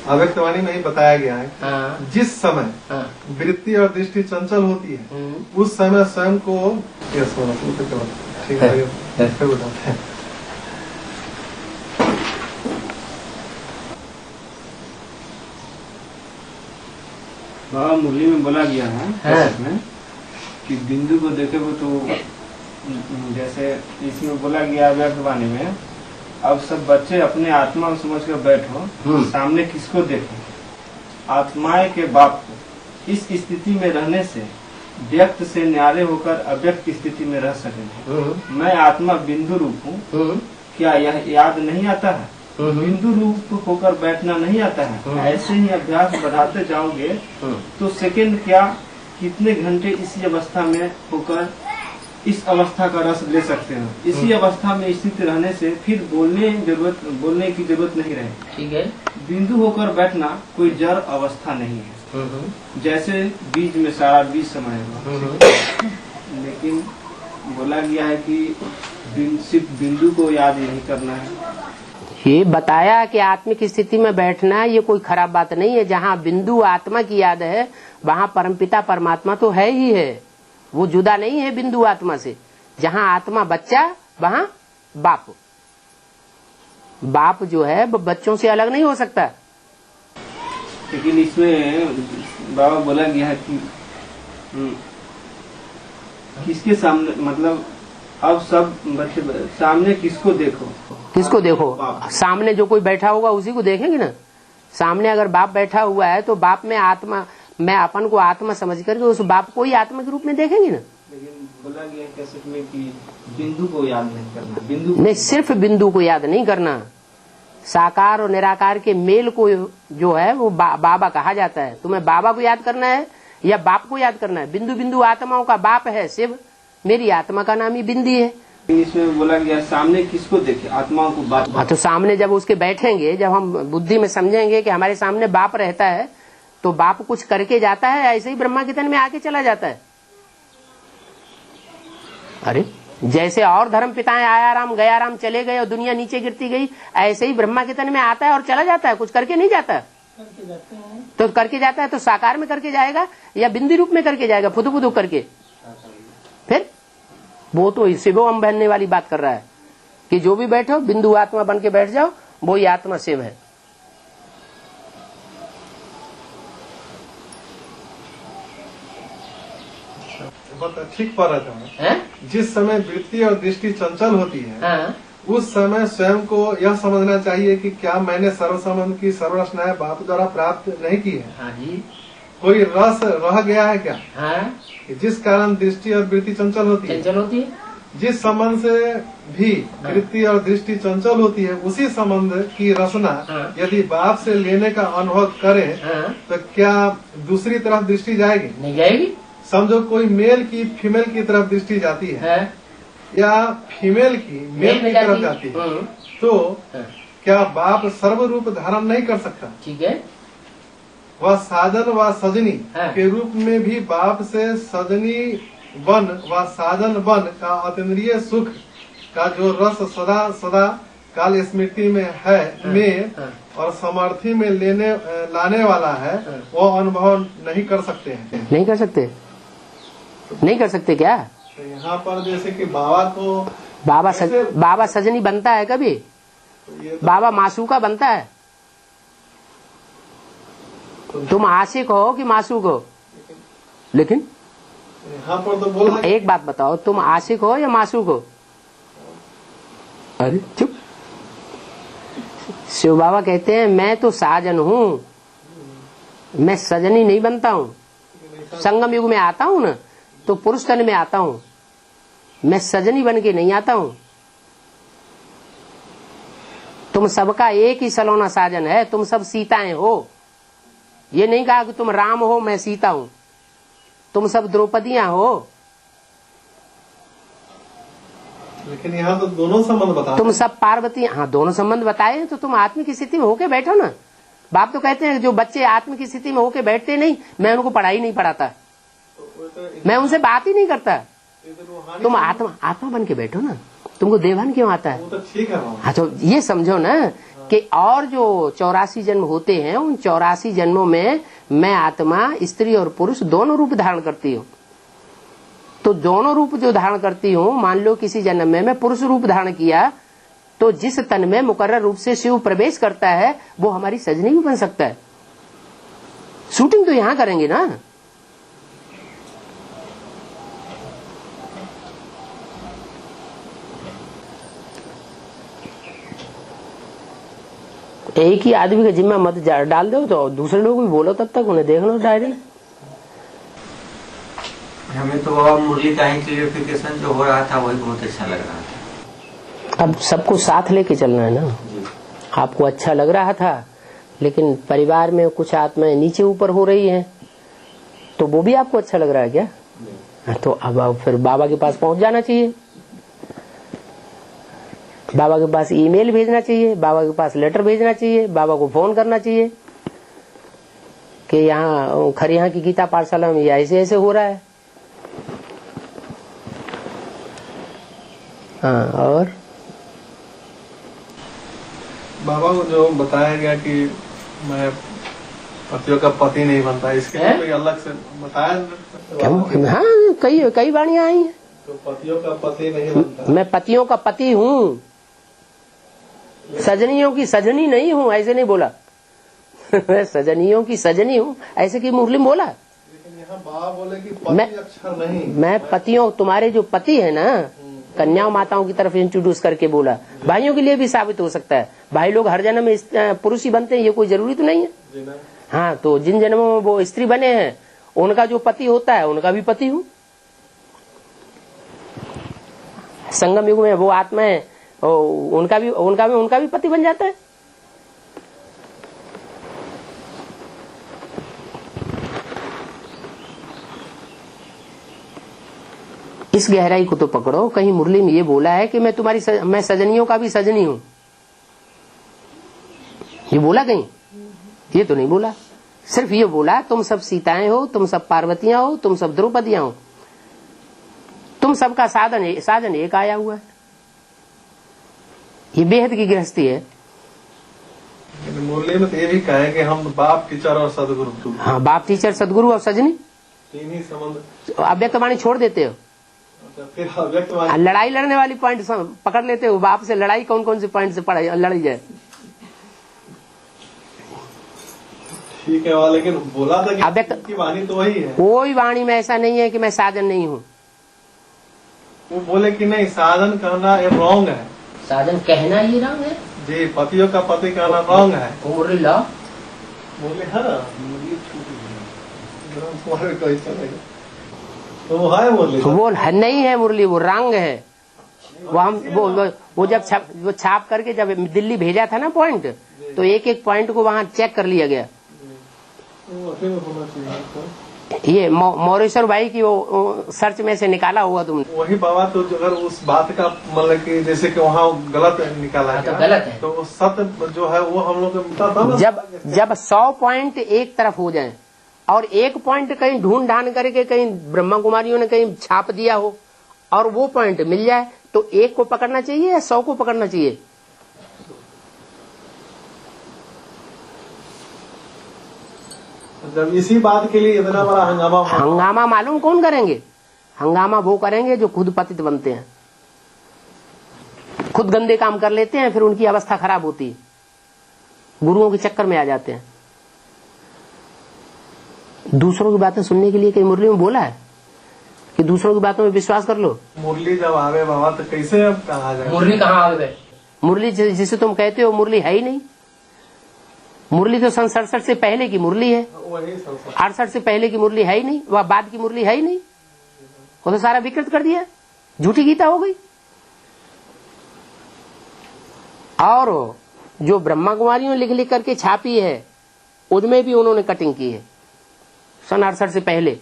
अव्यक्तवाणी में ही बताया गया है हाँ, जिस समय हाँ, वृत्ति और दृष्टि चंचल होती है उस समय स्वयं को ठीक है फिर बताते हैं। बाबा मुरली में बोला गया है कैसेट में कि बिंदु को देखेगा तो जैसे इसमें बोला गया अव्यक्तवाणी में, अब सब बच्चे अपने आत्मा को समझ कर बैठो, सामने किसको देखो? आत्माएं के बाप को। इस स्थिति में रहने से व्यक्त से न्यारे होकर अव्यक्त स्थिति में रह सकेंगे। मैं आत्मा बिंदु रूप हूँ, क्या यह याद नहीं आता है? बिंदु रूप होकर बैठना नहीं आता है। ऐसे ही अभ्यास बढ़ाते जाओगे तो सेकंड क्या कितने घंटे इसी अवस्था में होकर इस अवस्था का रस ले सकते हो। इसी अवस्था में स्थित रहने से फिर बोलने की जरूरत नहीं रहे। ठीक है। बिंदु होकर बैठना कोई जड़ अवस्था नहीं है, जैसे बीज में सारा बीज समाएगा। लेकिन बोला गया है कि सिर्फ बिंदु को याद नहीं करना है। ये बताया कि आत्मिक स्थिति में बैठना ये कोई खराब बात नहीं है। जहाँ बिंदु आत्मा की याद है वहाँ परमपिता परमात्मा तो है ही है। वो जुदा नहीं है बिंदु आत्मा से। जहाँ आत्मा बच्चा वहाँ बाप। बाप जो है वो बच्चों से अलग नहीं हो सकता। लेकिन इसमें बाबा बोला गया है कि किसके सामने, मतलब अब सब बच्चे सामने किसको देखो, किसको देखो? सामने जो कोई बैठा होगा उसी को देखेंगे ना। सामने अगर बाप बैठा हुआ है तो बाप में आत्मा, मैं अपन को आत्मा समझ करके उस बाप को ही आत्मा के रूप में देखेंगे ना। लेकिन बोला गया कैसेट में कि बिंदु को याद नहीं करना, बिंदु नहीं, सिर्फ बिंदु को याद नहीं करना, साकार और निराकार के मेल को जो है वो बाबा कहा जाता है। तुम्हें बाबा को याद करना है या बाप को याद करना है? बिंदु बिंदु आत्माओं का बाप है शिव, मेरी आत्मा का नाम ही बिंदी है। इसमें बोला गया सामने किसको देखे, आत्माओं को बाप। हाँ, तो सामने जब उसके बैठेंगे, जब हम बुद्धि में समझेंगे कि हमारे सामने बाप रहता है, तो बाप कुछ करके जाता है, ऐसे ही ब्रह्मा के तन में आके चला जाता है। अरे जैसे और धर्म पिताएं आया राम गया राम चले गए और दुनिया नीचे गिरती गई, ऐसे ही ब्रह्मा के तन में आता है और चला जाता है, कुछ करके नहीं जाता। तो करके जाता है तो साकार में करके जाएगा या बिंदु रूप में करके जाएगा, फुदू फुदू करके? फिर वो तो शिवो हम बनने वाली बात कर रहा है कि जो भी बैठो बिंदु आत्मा बन के बैठ जाओ, वो ही आत्मा शिव है। ठीक पा रहा था। जिस समय वृत्ति और दृष्टि चंचल होती है, उस समय स्वयं को यह समझना चाहिए कि क्या मैंने सर्व संबंध की सर्व रचनाएं बाप द्वारा प्राप्त नहीं की है? हाँ जी। कोई रस रह गया है क्या? हाँ। जिस कारण दृष्टि और वृत्ति चंचल होती है। जिस संबंध से भी वृत्ति और दृष्टि चंचल होती है, उसी संबंध की रचना यदि बाप से लेने का अनुभव करे, तो क्या दूसरी तरफ दृष्टि जाएगी? नहीं जाएगी। समझो कोई मेल की फीमेल की तरफ दृष्टि जाती है, या फीमेल की मेल की तरफ जाती है, तो क्या बाप सर्व रूप धारण नहीं कर सकता? ठीक है। वह साधन व सजनी के रूप में भी बाप से सजनी बन व साधन बन का अतीन्द्रिय सुख का जो रस सदा सदा काल स्मृति में है में और समर्थी में लाने वाला है, वो अनुभव नहीं कर सकते हैं। नहीं कर सकते? नहीं कर सकते क्या? तो यहाँ पर जैसे कि बाबा को बाबा सजनी बनता है कभी? बाबा मासूका बनता है? तुम आशिक हो कि मासूक हो? लेकिन यहाँ पर तो बोल एक बात बताओ, तुम आशिक हो या मासूक हो? अरे चुप। शिव बाबा कहते हैं मैं तो साजन हूँ, मैं सजनी नहीं बनता हूँ। संगम युग में आता हूँ ना, तो पुरुष तन में आता हूँ, मैं सजनी बन के नहीं आता हूँ। तुम सबका एक ही सलोना साजन है, तुम सब सीताएं हो। ये नहीं कहा कि तुम राम हो मैं सीता हूँ, तुम सब द्रौपदियां हो। लेकिन यहाँ तो दोनों संबंध बताए, तुम सब पार्वती। हाँ, दोनों संबंध बताए, तो तुम आत्म की स्थिति में होके बैठो ना। बाप तो कहते हैं जो बच्चे आत्म की स्थिति में होके बैठते नहीं, मैं उनको पढ़ाई नहीं पढ़ाता, मैं उनसे बात ही नहीं करता। तुम आत्मा बन के बैठो ना, तुमको देवान क्यों आता है? वो तो ठीक है। हाँ, तो ये समझो ना कि और जो 84 जन्म होते हैं, उन 84 जन्मों में मैं आत्मा स्त्री और पुरुष दोनों रूप धारण करती हूँ। तो दोनों रूप जो धारण करती हूँ, मान लो किसी जन्म में मैं पुरुष रूप धारण किया, तो जिस तन में मुकर्रर रूप से शिव प्रवेश करता है, वो हमारी सजनी भी बन सकता है। शूटिंग तो यहाँ करेंगे ना। एक ही आदमी का जिम्मा मत डाल दो, तो दूसरे लोग भी बोलो, तब तक उन्हें देख लो डायरी। हमें तो बाबा मुरली का ही क्लियरिफिकेशन जो हो रहा था वही बहुत अच्छा लग रहा था। अब सबको साथ लेके चलना है ना। आपको अच्छा लग रहा था, लेकिन परिवार में कुछ आत्माएं नीचे ऊपर हो रही हैं, तो वो भी आपको अच्छा लग रहा है क्या? तो अब फिर बाबा के पास पहुंच जाना चाहिए, बाबा के पास ईमेल भेजना चाहिए, बाबा के पास लेटर भेजना चाहिए, बाबा को फोन करना चाहिए कि यहाँ खरिया की गीता पाठशाला में ऐसे ऐसे हो रहा है। हाँ, और बाबा को जो बताया गया कि मैं पतियों का पति नहीं बनता, इसके लिए कोई अलग से बताया? हाँ, कई वाणियां आई हैं। तो पतियों का पति नहीं बनता। मैं पतियों का पति हूँ, सजनियों की सजनी नहीं हूँ, ऐसे नहीं बोला। मैं सजनियों की सजनी हूँ, ऐसे की मुरली में बोला। लेकिन यहाँ बाबा बोले कि पति अक्षर नहीं, मैं पतियों, तुम्हारे जो पति है ना, कन्या माताओं की तरफ इंट्रोड्यूस करके बोला। भाइयों के लिए भी साबित हो सकता है, भाई लोग हर जन्म में पुरुष ही बनते हैं, ये कोई जरूरी तो नहीं है। हाँ, तो जिन जन्मों में वो स्त्री बने हैं, उनका जो पति होता है उनका भी पति हूँ। संगम युग में वो आत्माएं, उनका भी पति बन जाता है। इस गहराई को तो पकड़ो। कहीं मुरली में ये बोला है कि मैं सजनियों का भी सजनी हूं, ये बोला कहीं? ये तो नहीं बोला। सिर्फ ये बोला तुम सब सीताएं हो, तुम सब पार्वतियां हो, तुम सब द्रौपदियां हो, तुम सबका साधन एक आया हुआ है। ये बेहद की गृहस्थी है। मुरली में तो ये भी कहा है कि हम बाप, टीचर और सदगुरु। हाँ, बाप, टीचर, सदगुरु और सजनी, तीन ही संबंध। अव्यक्त वाणी छोड़ देते हो, फिर अव्यक्त वाणी, लड़ाई लड़ने वाली पॉइंट पकड़ लेते हो। बाप से लड़ाई कौन कौन से पॉइंट से लड़ी जाए? ठीक है, लेकिन बोला था कि अव्यक्त की वाणी तो वही है। कोई वाणी में ऐसा नहीं है कि मैं साधन नहीं हूँ। वो बोले कि नहीं, साधन कहना ये रॉन्ग है। साधन कहना ही रॉन्ग है जी, पतियों का पति कहना रॉन्ग है। मुरली ला बोले है ना, तो वो है मुरली, वो नहीं है मुरली, वो रंग है। वो जब छाप करके जब दिल्ली भेजा था ना पॉइंट, तो एक एक पॉइंट को वहाँ चेक कर लिया गया। ये मौरेश्वर भाई की वो सर्च में से निकाला हुआ तुमने। वही बाबा, तो अगर उस बात का मतलब कि जैसे कि वहाँ गलत निकाला है, तो गलत है, तो सत्य जो है वो हम लोग को मिलता था ना। जब 100 पॉइंट एक तरफ हो जाए और एक पॉइंट कहीं ढूंढ ढांड करके कहीं ब्रह्मा कुमारियों ने कहीं छाप दिया हो और वो पॉइंट मिल जाए, तो एक को पकड़ना चाहिए या 100 को पकड़ना चाहिए? जब इसी बात के लिए इतना बड़ा हंगामा मालूम कौन करेंगे? हंगामा वो करेंगे जो खुद पतित बनते हैं, खुद गंदे काम कर लेते हैं, फिर उनकी अवस्था खराब होती है, गुरुओं के चक्कर में आ जाते हैं। दूसरों की बातें सुनने के लिए कहीं मुरली में बोला है कि दूसरों की बातों में विश्वास कर लो? मुरली जब आवे बाबा तो कैसे अब कहा जाए? मुरली कहाँ आवे? मुरली जिसे तुम कहते हो मुरली है ही नहीं। मुरली तो सन 67 से पहले की मुरली है, 68 से पहले की मुरली है ही नहीं, वह बाद की मुरली है ही नहीं। वो तो सारा विकृत कर दिया, झूठी गीता हो गई। और जो ब्रह्मा कुमारियों लिख लिख करके छापी है, उनमें भी उन्होंने कटिंग की है। सन 68 से पहले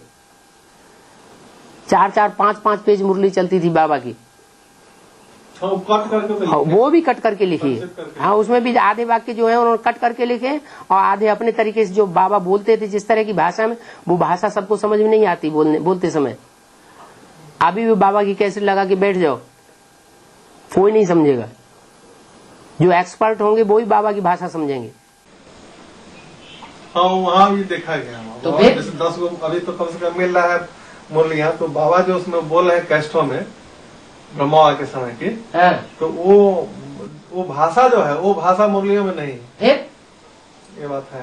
4-4, 5-5 पेज मुरली चलती थी बाबा की, कट करके वो भी कट करके लिखी है। हाँ, उसमें भी आधे वाक्य जो है उन्होंने कट करके लिखे और आधे अपने तरीके से जो बाबा बोलते थे जिस तरह की भाषा में, वो भाषा सबको समझ में नहीं आती बोलते समय। अभी भी बाबा की कैसे लगा के बैठ जाओ, कोई नहीं समझेगा। जो एक्सपर्ट होंगे वो ही बाबा की भाषा समझेंगे। हाँ, वहाँ भी देखा गया। तो जैसे 10 को अभी तो कम से कम मिल रहा है मुरलियाँ, तो बाबा जो उसमें बोल रहे हैं कैस्टों में ब्रह्मा के समय की, तो वो भाषा जो है वो भाषा मुरलियों में नहीं है। ये बात है।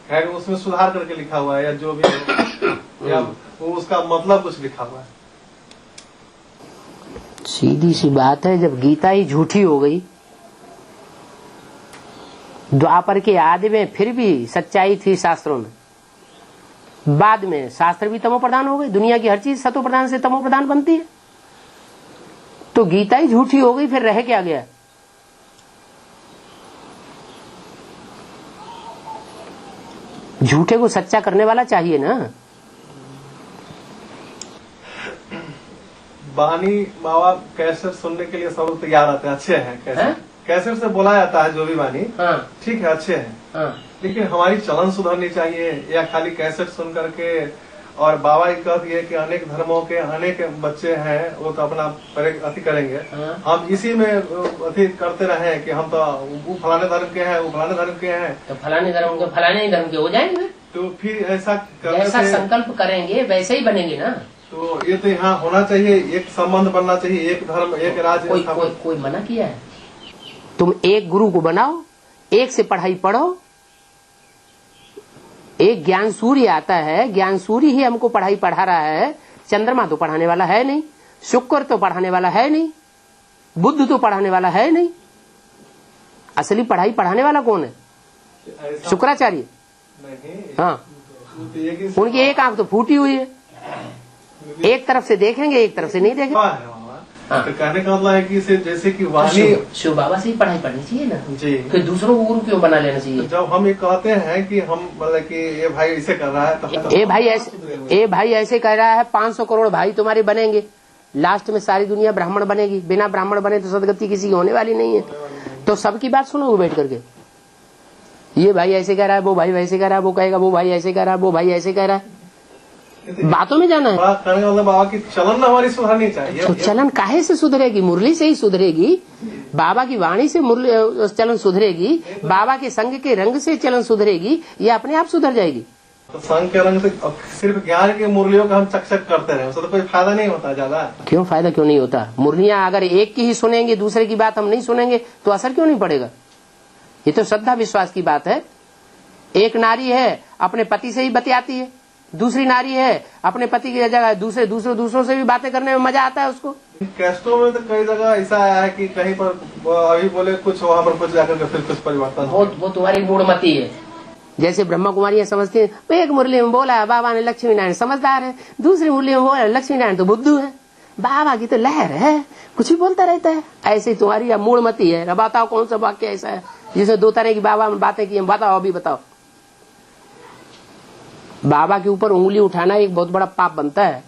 खैर उसमें सुधार करके लिखा हुआ है या जो भी है, या वो उसका मतलब कुछ लिखा हुआ है। सीधी सी बात है, जब गीता ही झूठी हो गई, द्वापर के आदि में फिर भी सच्चाई थी शास्त्रों में, बाद में शास्त्र भी तमो प्रधान हो गई। दुनिया की हर चीज सतो प्रधान से तमो प्रधान बनती है, तो गीता ही झूठी हो गई, फिर रह क्या गया? झूठे को सच्चा करने वाला चाहिए ना। बानी बाबा कैसेट सुनने के लिए सब लोग तैयार आते हैं, अच्छे हैं। कैसेट से बोला जाता है जो भी बानी, ठीक है, अच्छे हैं। लेकिन हमारी चलन सुधरनी चाहिए, या खाली कैसेट सुन करके और बाबा की कह दिए कि अनेक धर्मों के अनेक बच्चे हैं, वो तो अपना अति करेंगे। हम इसी में अति करते रहे कि हम तो वो फलाने धर्म के हैं, वो फलाने धर्म के हैं, तो फलाने धर्म के फलाने ही धर्म के हो जाएंगे। तो फिर ऐसा जैसा संकल्प करेंगे वैसे ही बनेंगे ना। तो ये तो यहाँ होना चाहिए, एक संबंध बनना चाहिए, एक धर्म एक राज्य। कोई मना किया है? तुम एक गुरु को बनाओ, एक से पढ़ाई पढ़ो। एक ज्ञान सूर्य आता है, ज्ञान सूर्य ही हमको पढ़ाई पढ़ा रहा है। चंद्रमा तो पढ़ाने वाला है नहीं, शुक्र तो पढ़ाने वाला है नहीं, बुध तो पढ़ाने वाला है नहीं। असली पढ़ाई पढ़ाने वाला कौन है? शुक्राचार्य। हाँ, उनकी एक आंख तो फूटी हुई है, एक तरफ से देखेंगे एक तरफ से नहीं देखेंगे। हाँ। तो कहने का मतलब है कि जैसे कि वाणी शिव बाबा से ही पढ़ाई पढ़नी चाहिए ना जी, फिर दूसरों को गुरु क्यों बना लेना चाहिए? जब हम ये कहते हैं कि हम मतलब कि ये भाई ऐसे कर रहा है तो ए भाई ऐसे कह रहा है 500 करोड़ भाई तुम्हारे बनेंगे, लास्ट में सारी दुनिया ब्राह्मण बनेगी। बिना ब्राह्मण बने तो सदगति किसी की होने वाली नहीं है। तो सबकी बात सुनो बैठ करके, ये भाई ऐसे कह रहा है, वो भाई वैसे कह रहा है, वो कहेगा वो भाई ऐसे कह रहा है, वो भाई ऐसे कह रहा है। बातों में जाना है। बाबा की चलन हमारी सुधरनी चाहिए। तो चलन काहे से सुधरेगी? मुरली से ही सुधरेगी। बाबा की वाणी से चलन सुधरेगी, बाबा के संग के रंग से चलन सुधरेगी, ये अपने आप सुधर जाएगी। तो संग के रंग से सिर्फ ज्ञान के मुरलियों का हम चक करते रहे, उससे तो कोई फायदा नहीं होता ज्यादा। क्यों फायदा क्यों नहीं होता? मुरलियां अगर एक की ही सुनेंगे, दूसरे की बात हम नहीं सुनेंगे तो असर क्यों नहीं पड़ेगा? ये तो श्रद्धा विश्वास की बात है। एक नारी है अपने पति से ही बतियाती है, दूसरी नारी है अपने पति की जगह दूसरों से भी बातें करने में मजा आता है उसको। कैस्टों में तो कई जगह ऐसा आया है कि कहीं पर अभी बोले कुछ, वहाँ पर कुछ जाकर के फिर कुछ परिवर्तन। वो तुम्हारी मूढ़मती है। जैसे ब्रह्मा कुमारी समझते हैं, एक मुरली में बोला बाबा ने लक्ष्मी नारायण समझदार है, दूसरी मुरली में बोला लक्ष्मी नारायण तो बुद्धू है, बाबा की तो लहर है, कुछ भी बोलता रहता है। ऐसे तुम्हारी मूढ़मती है। अब बताओ कौन सा वाक्य ऐसा है जिसमें 2 तरह की बाबा में बातें की? बताओ, अभी बताओ। बाबा के ऊपर उंगली उठाना एक बहुत बड़ा पाप बनता है।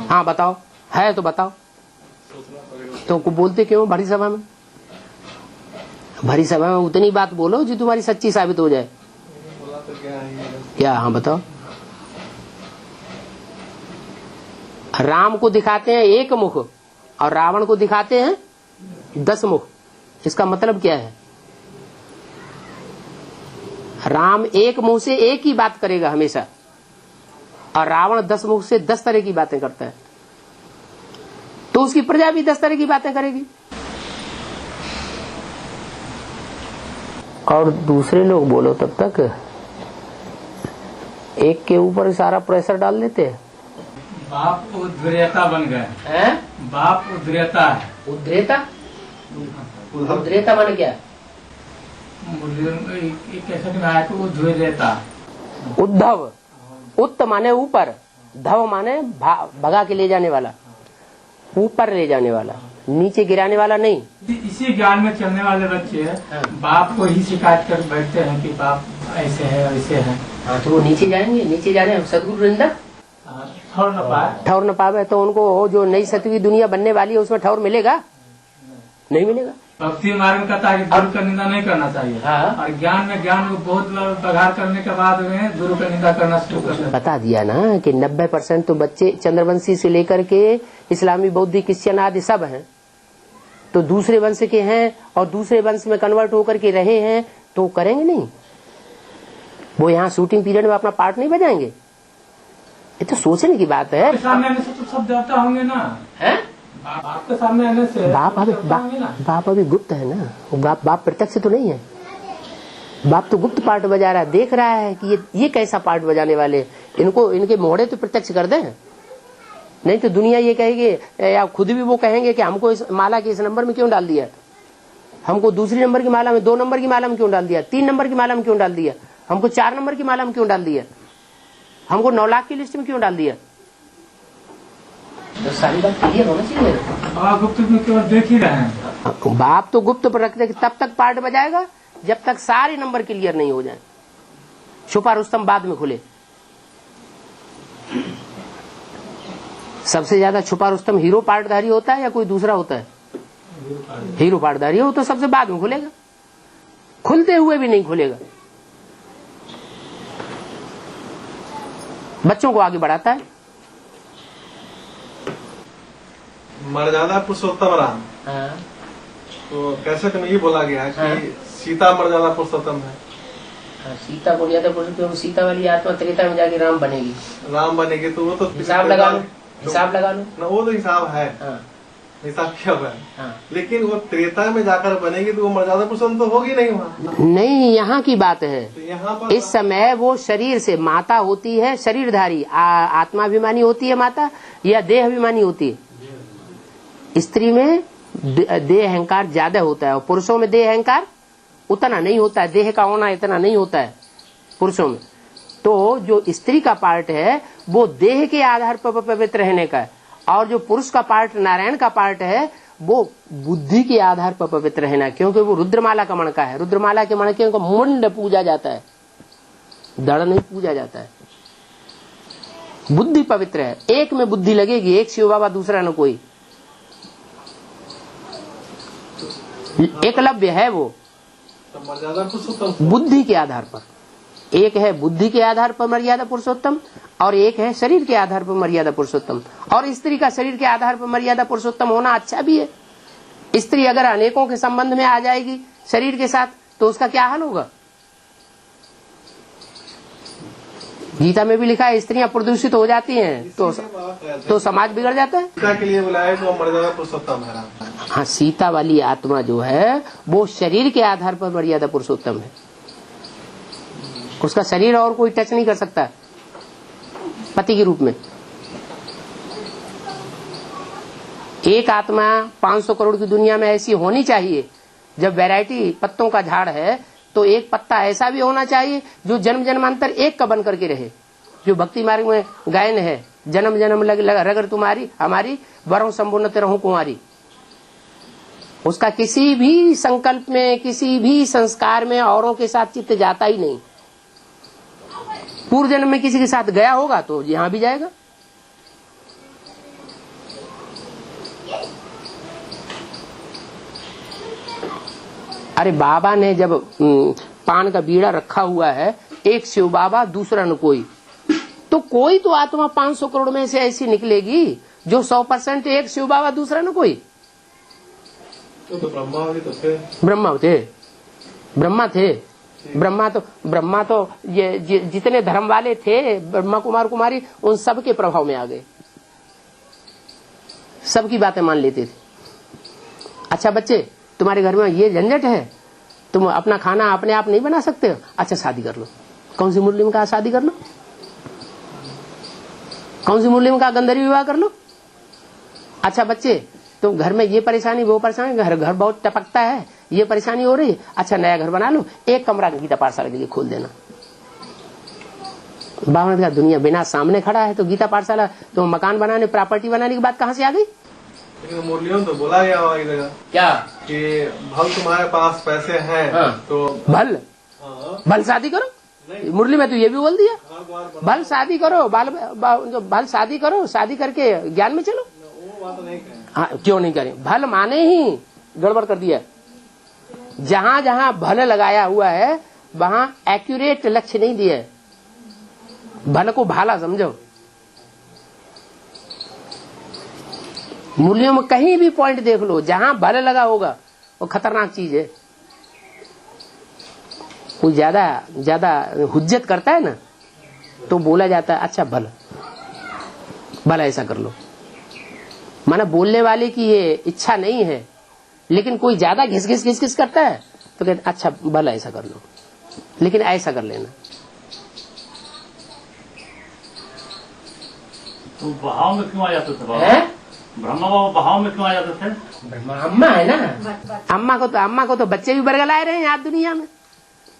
हाँ बताओ, है तो बताओ। तो को बोलते क्यों भरी सभा में? भरी सभा में उतनी बात बोलो जो तुम्हारी सच्ची साबित हो जाए। क्या? हाँ बताओ। राम को दिखाते हैं 1 मुख और रावण को दिखाते हैं 10 मुख। इसका मतलब क्या है? राम 1 मुंह से एक ही बात करेगा हमेशा, और रावण 10 मुख से 10 तरह की बातें करता है। तो उसकी प्रजा भी 10 तरह की बातें करेगी। और दूसरे लोग बोलो तब तक एक के ऊपर सारा प्रेशर डाल देते हैं। बाप उद्रेता बन गए हैं। बाप उद्रेता है। उद्रेता? उद्रेता माने क्या? उद्धव। उत्त माने ऊपर, धव माने भगा के ले जाने वाला, ऊपर ले जाने वाला, नीचे गिराने वाला नहीं। इसी ज्ञान में चलने वाले बच्चे बाप को ही शिकायत कर बैठते हैं कि बाप ऐसे है वैसे है। तो वो नीचे जाएंगे, नीचे जाने सदगुरु निंदा ठौर न पावे। तो उनको जो नई सतवी दुनिया बनने वाली है उसमें ठौर मिलेगा? नहीं मिलेगा। भक्ति मार्ग का गुरु का निंदा नहीं करना चाहिए। हाँ? और ज्ञान में ज्ञान को बहुत बघार करने के बाद में गुरु का निंदा करना शुरू कर बता दिया ना कि 90% तो बच्चे चंद्रवंशी से लेकर के इस्लामी, बौद्धिक, क्रिश्चियन आदि सब हैं। तो दूसरे वंश के हैं और दूसरे वंश में कन्वर्ट होकर के रहे हैं, तो करेंगे नहीं? वो यहाँ शूटिंग पीरियड में अपना पार्ट नहीं बजाएंगे? ये तो सोचने की बात है। सामने आने से तो सब देवता होंगे ना। है? बाप के सामने आने से बाप अभी गुप्त है ना। बाप प्रत्यक्ष तो नहीं है। बाप तो गुप्त पार्ट बजा रहा है, देख रहा है कि ये कैसा पार्ट बजाने वाले। इनके मोहड़े तो प्रत्यक्ष कर दें, नहीं तो दुनिया ये कहेगी, या खुद भी वो कहेंगे कि हमको इस माला के इस नंबर में क्यों डाल दिया, हमको दूसरी नंबर की माला में, 2 नंबर की माला में क्यों डाल दिया, 3 नंबर की माला में क्यों डाल दिया, हमको 4 नंबर की माला में क्यों डाल दिया, हमको 9 लाख की लिस्ट में क्यों डाल दिया। तो सारी बात क्लियर होना चाहिए। गुप्त में केवल देख ही रहे हैं। बाप तो गुप्त पर रखते तब तक पार्ट बजाएगा जब तक सारे नंबर क्लियर नहीं हो जाए। छुपा रुस्तम बाद में खुले। सबसे ज्यादा छुपा रुस्तम हीरो पार्टधारी होता है या कोई दूसरा होता है? हीरो पार्टधारी हो तो सबसे बाद में खुलेगा, खुलते हुए भी नहीं खुलेगा। बच्चों को आगे बढ़ाता है। मर्यादा पुरुषोत्तम राम, तो कैसे तुम्हें ये बोला गया कि सीता मर्यादा पुरुषोत्तम है? सीता को मर्यादा पुरुषोत्तम, सीता वाली आत्मा त्रेता में जाके राम बनेगी। राम बनेगी तो वो तो हिसाब लगा लो, हिसाब लगा लो ना, वो तो हिसाब है, हिसाब क्या हुआ है। लेकिन वो त्रेता में जाकर बनेगी तो वो मर्यादा पुरुषोत्तम तो होगी नहीं वहाँ। नहीं, यहाँ की बात है। तो यहाँ पर इस समय वो शरीर से माता होती है, शरीरधारी आत्माभिमानी होती है माता, या देह अभिमानी होती है। स्त्री में देह अहंकार ज्यादा होता है और पुरुषों में देह अहंकार उतना नहीं होता है, देह का होना इतना नहीं होता है पुरुषों में। तो जो स्त्री का पार्ट है वो देह के आधार पर पवित्र रहने का है, और जो पुरुष का पार्ट, नारायण का पार्ट है, वो बुद्धि के आधार पर पवित्र रहना है, क्योंकि वो रुद्रमाला का मणका है। रुद्रमाला के मणके को मुंड पूजा जाता है, दड़ नहीं पूजा जाता है। बुद्धि पवित्र है, एक में बुद्धि लगेगी, एक शिव बाबा दूसरा न कोई। एकलव्य है वो मर्यादा पुरुषोत्तम बुद्धि के आधार पर। एक है बुद्धि के आधार पर मर्यादा पुरुषोत्तम, और एक है शरीर के आधार पर मर्यादा पुरुषोत्तम। और स्त्री का शरीर के आधार पर मर्यादा पुरुषोत्तम होना अच्छा भी है। स्त्री अगर अनेकों के संबंध में आ जाएगी शरीर के साथ तो उसका क्या हाल होगा? गीता में भी लिखा है स्त्रियां प्रदूषित हो जाती हैं तो समाज बिगड़ जाता है। सीता के लिए बुलाया तो मर्यादा पुरुषोत्तम है। हाँ, सीता वाली आत्मा जो है वो शरीर के आधार पर मर्यादा पुरुषोत्तम है। उसका शरीर और कोई टच नहीं कर सकता पति के रूप में। एक आत्मा 500 करोड़ की दुनिया में ऐसी होनी चाहिए। जब वैरायटी पत्तों का झाड़ है तो एक पत्ता ऐसा भी होना चाहिए जो जन्म जन्मांतर एक का बन करके रहे। जो भक्ति मार्ग में गायन है, जन्म जन्म रगर तुम्हारी हमारी वरों संपूर्णत रहूं कुंवारी। उसका किसी भी संकल्प में, किसी भी संस्कार में औरों के साथ चित्त जाता ही नहीं। पूर्व जन्म में किसी के साथ गया होगा तो यहां भी जाएगा। अरे बाबा ने जब पान का बीड़ा रखा हुआ है, एक शिव बाबा दूसरा न कोई, तो कोई तो आत्मा 500 करोड़ में से ऐसी निकलेगी जो 100% एक शिव बाबा दूसरा न कोई। तो ब्रह्मा भी तो थे। ब्रह्मा तो ये जितने धर्म वाले थे ब्रह्मा कुमार कुमारी उन सब के प्रभाव में आ गए, सबकी बातें मान लेते थे। अच्छा बच्चे, तुम्हारे घर में ये झंझट है, तुम अपना खाना अपने आप नहीं बना सकते हो, अच्छा शादी कर लो। कौन सी मुरली में कहा शादी कर लो? कौन सी मुरली में कहा गंधर्व विवाह कर लो? अच्छा बच्चे, तो घर में ये परेशानी वो परेशानी, घर बहुत टपकता है, ये परेशानी हो रही है, अच्छा नया घर बना लो, एक कमरा गीता पाठशाला के लिए खोल देना। बावन का दुनिया बिना सामने खड़ा है तो गीता पाठशाला, तो मकान बनाने प्रॉपर्टी बनाने की बात कहाँ से आ गई? लेकिन मुरलियों तो बोला गया होगा इधर क्या कि भल तुम्हारे पास पैसे हैं तो भल शादी करो। मुरली में तो ये भी बोल दिया, भल शादी करो, भल शादी करो, शादी करके ज्ञान में चलो। वो बात नहीं कहें। हाँ, क्यों नहीं करें? भल माने ही गड़बड़ कर दिया। जहां जहां भल लगाया हुआ है वहां एक्यूरेट लक्ष्य नहीं दिया है। भल को भाला समझो। मूल्यों में कहीं भी पॉइंट देख लो, जहां भल लगा होगा वो खतरनाक चीज है। कोई ज्यादा हुज्जत करता है ना तो बोला जाता है अच्छा भला ऐसा कर लो। माना बोलने वाले की ये इच्छा नहीं है, लेकिन कोई ज्यादा घिस करता है तो कहते अच्छा भला ऐसा कर लो, लेकिन ऐसा कर लेना। तो बहाव में क्यों आ जाते थे? ब्रह्मा बाबा बहाव में क्यों आ जाते थे? ब्रह्मा अम्मा है ना, अम्मा को तो बच्चे भी बरगलाए रहे हैं आज दुनिया में।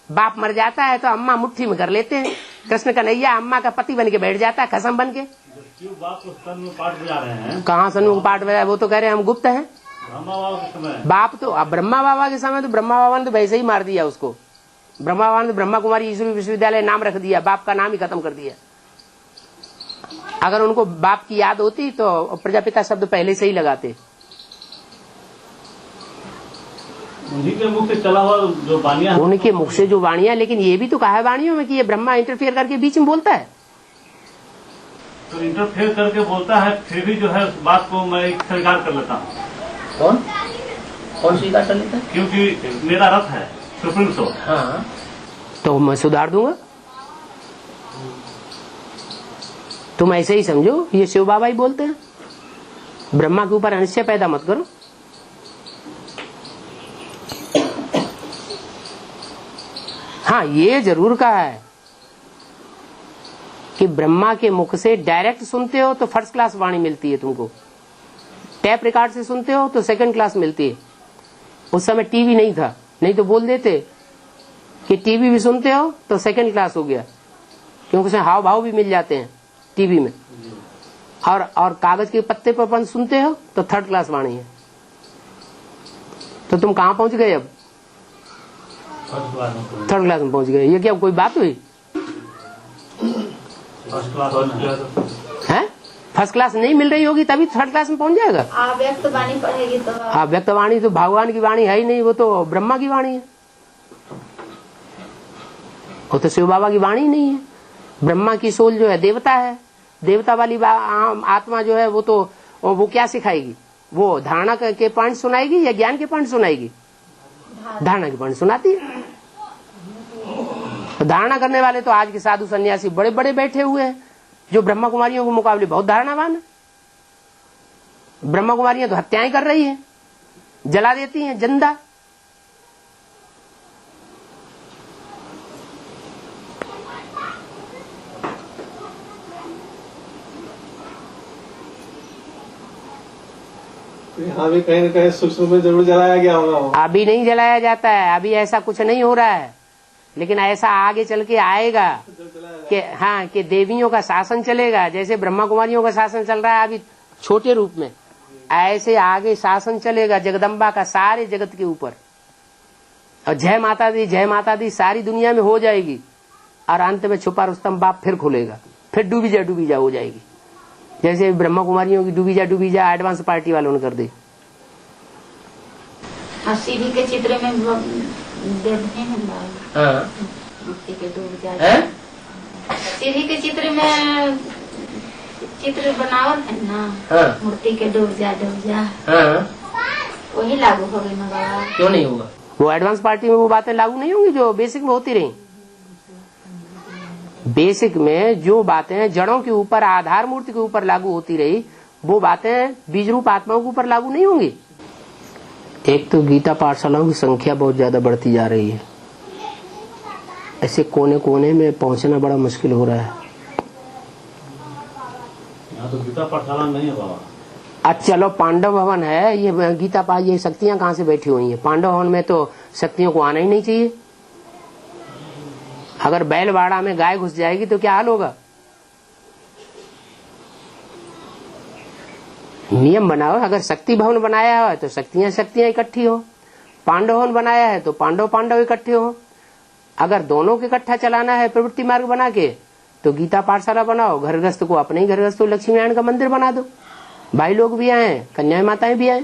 बाप मर जाता है तो अम्मा मुट्ठी में कर लेते हैं। कृष्ण कन्हैया अम्मा का पति बन के बैठ जाता है, कसम बन के। बाप तो सन में पाठ बजा रहे हैं। कहाँ सन में पाठ बजा? वो तो कह रहे हैं हम गुप्त हैं। ब्रह्मा बाबा के समय बाप तो अब ब्रह्मा बाबा के समय तो ब्रह्मा बाबा ने तो वैसे ही मार दिया उसको। ब्रह्मा बाबा ने तो ब्रह्मा कुमारी ईश्वरी विश्वविद्यालय नाम रख दिया, बाप का नाम ही खत्म कर दिया। अगर उनको बाप की याद होती तो प्रजापिता शब्द पहले से ही लगाते। उन्हीं के मुख से चला हुआ जो वाणियां, उनके मुख से जो वाणियां, लेकिन ये भी तो कहा है वाणियों में कि ये ब्रह्मा इंटरफेयर करके बीच में बोलता है। तो इंटरफेयर करके बोलता है, फिर भी जो है उस बात को मैं स्वीकार कर लेता हूँ। कौन स्वीकार कर लेता है? क्योंकि मेरा रथ है सुप्रीम सोर्स। हाँ, तो मैं सुधार दूंगा। तुम ऐसे ही समझो, ये शिव बाबा ही बोलते हैं, ब्रह्मा के ऊपर अनिश्चय पैदा मत करो। हाँ, ये जरूर कहा है कि ब्रह्मा के मुख से डायरेक्ट सुनते हो तो फर्स्ट क्लास वाणी मिलती है तुमको, टैप रिकॉर्ड से सुनते हो तो सेकंड क्लास मिलती है। उस समय टीवी नहीं था, नहीं तो बोल देते कि टीवी भी सुनते हो तो सेकंड क्लास हो गया, क्योंकि उसमें हाव भाव भी मिल जाते हैं टीवी में। और कागज के पत्ते पर अपन सुनते हो तो थर्ड क्लास वाणी है। तो तुम कहाँ पहुंच गए? अब थर्ड क्लास में पहुंच गए। ये क्या कोई बात हुई है? फर्स्ट क्लास नहीं मिल रही होगी तभी थर्ड क्लास में पहुंच जाएगा। व्यक्त वाणी पढ़ेगी तो व्यक्त वाणी तो भगवान की वाणी है ही नहीं, वो तो ब्रह्मा की वाणी है, वो तो शिव बाबा की वाणी नहीं है। ब्रह्मा की सोल जो है देवता है, देवता वाली आत्मा जो है वो क्या सिखाएगी? वो धारणा के पॉइंट सुनाएगी या ज्ञान के पॉइंट सुनाएगी? धारणा के पॉइंट सुनाती है। तो धारणा करने वाले तो आज के साधु सन्यासी बड़े बड़े बैठे हुए हैं, जो ब्रह्मा कुमारियों के मुकाबले बहुत धारणावान है। ब्रह्मा कुमारियां तो हत्याएं कर रही हैं, जला देती हैं जिंदा। यहाँ भी कहीं न कहीं सूक्ष्म में जरूर जलाया गया होगा। अभी नहीं जलाया जाता है, अभी ऐसा कुछ नहीं हो रहा है, लेकिन ऐसा आगे चल के आएगा कि हाँ, कि देवियों का शासन चलेगा। जैसे ब्रह्मा कुमारियों का शासन चल रहा है अभी छोटे रूप में, ऐसे आगे शासन चलेगा जगदम्बा का सारे जगत के ऊपर। और जय माता दी सारी दुनिया में हो जाएगी, और अंत में छुपा रुस्तम बाप फिर खुलेगा, फिर डूबी जा हो जाएगी। जैसे ब्रह्मा कुमारियों की डूबी जा एडवांस पार्टी वालों ने कर दी। सीढ़ी के चित्र में मूर्ति के डूब जाए, सीढ़ी के चित्र में चित्र बनावट है ना, मूर्ति के डूब जा वही लागू हो गई ना बाबा? क्यों नहीं होगा? वो एडवांस पार्टी में वो बातें लागू नहीं होंगी जो बेसिक में होती रही। बेसिक में जो बातें जड़ों के ऊपर, आधार मूर्ति के ऊपर लागू होती रही, वो बातें बीज रूप आत्माओं के ऊपर लागू नहीं होंगी। एक तो गीता पाठशालाओं की संख्या बहुत ज्यादा बढ़ती जा रही है, ऐसे कोने कोने में पहुंचना बड़ा मुश्किल हो रहा है। यहाँ तो गीता पाठशाला नहीं है बाबा। अच्छा चलो, पांडव भवन है, ये गीता पाठ, ये शक्तियां कहाँ से बैठी हुई हैं? पांडव भवन में तो शक्तियों को आना ही नहीं चाहिए। अगर बैलवाड़ा में गाय घुस जाएगी तो क्या हाल होगा? नियम बनाओ, अगर शक्ति भवन बनाया है तो शक्तियां इकट्ठी हो, पांडव भवन बनाया है तो पांडव इकट्ठे हो। अगर दोनों के इकट्ठा चलाना है प्रवृत्ति मार्ग बना के, तो गीता पाठशाला बनाओ, घरगृहस्थ को अपने ही घरगृहस्थ को लक्ष्मी नारायण का मंदिर बना दो, भाई लोग भी आए, कन्याएं माताएं भी आए।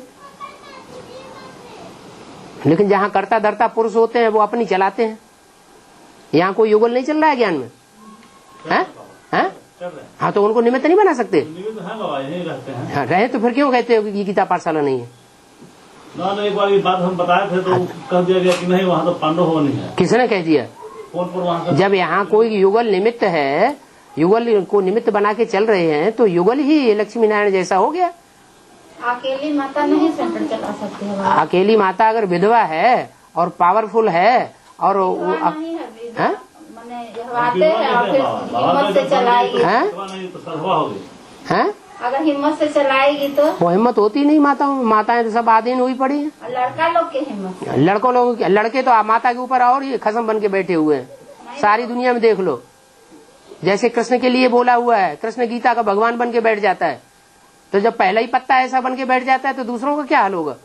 लेकिन जहाँ कर्ता धर्ता पुरुष होते हैं वो अपनी चलाते हैं। यहाँ कोई युगल नहीं चल रहा है ज्ञान में, है? हाँ, तो उनको निमित्त नहीं बना सकते? हाँ, रहे तो फिर क्यों कहते हो कि गीता पाठशाला नहीं है? ना, एक बार ये बात हम बताए थे तो कह दिया गया कि नहीं, वहाँ तो पांडव भवन नहीं है। किसने कह दिया? जब यहाँ कोई युगल निमित्त है, युगल को निमित्त बना के चल रहे हैं, तो युगल ही लक्ष्मी नारायण जैसा हो गया। अकेली माता नहीं सेंटर चला सकती है। अकेली माता अगर विधवा है और पावरफुल है और अगर हिम्मत से चलाएगी तो वो हिम्मत होती नहीं। माताएं तो सब आधीन हुई पड़ी हैं। लड़का लोग की हिम्मत, लड़के तो माता के ऊपर और ये खसम बन के बैठे हुए हैं। सारी दुनिया में देख लो, जैसे कृष्ण के लिए बोला हुआ है, कृष्ण गीता का भगवान बन के बैठ जाता है, तो जब पहला ही पत्ता ऐसा बन के बैठ जाता है तो दूसरों का क्या हाल होगा?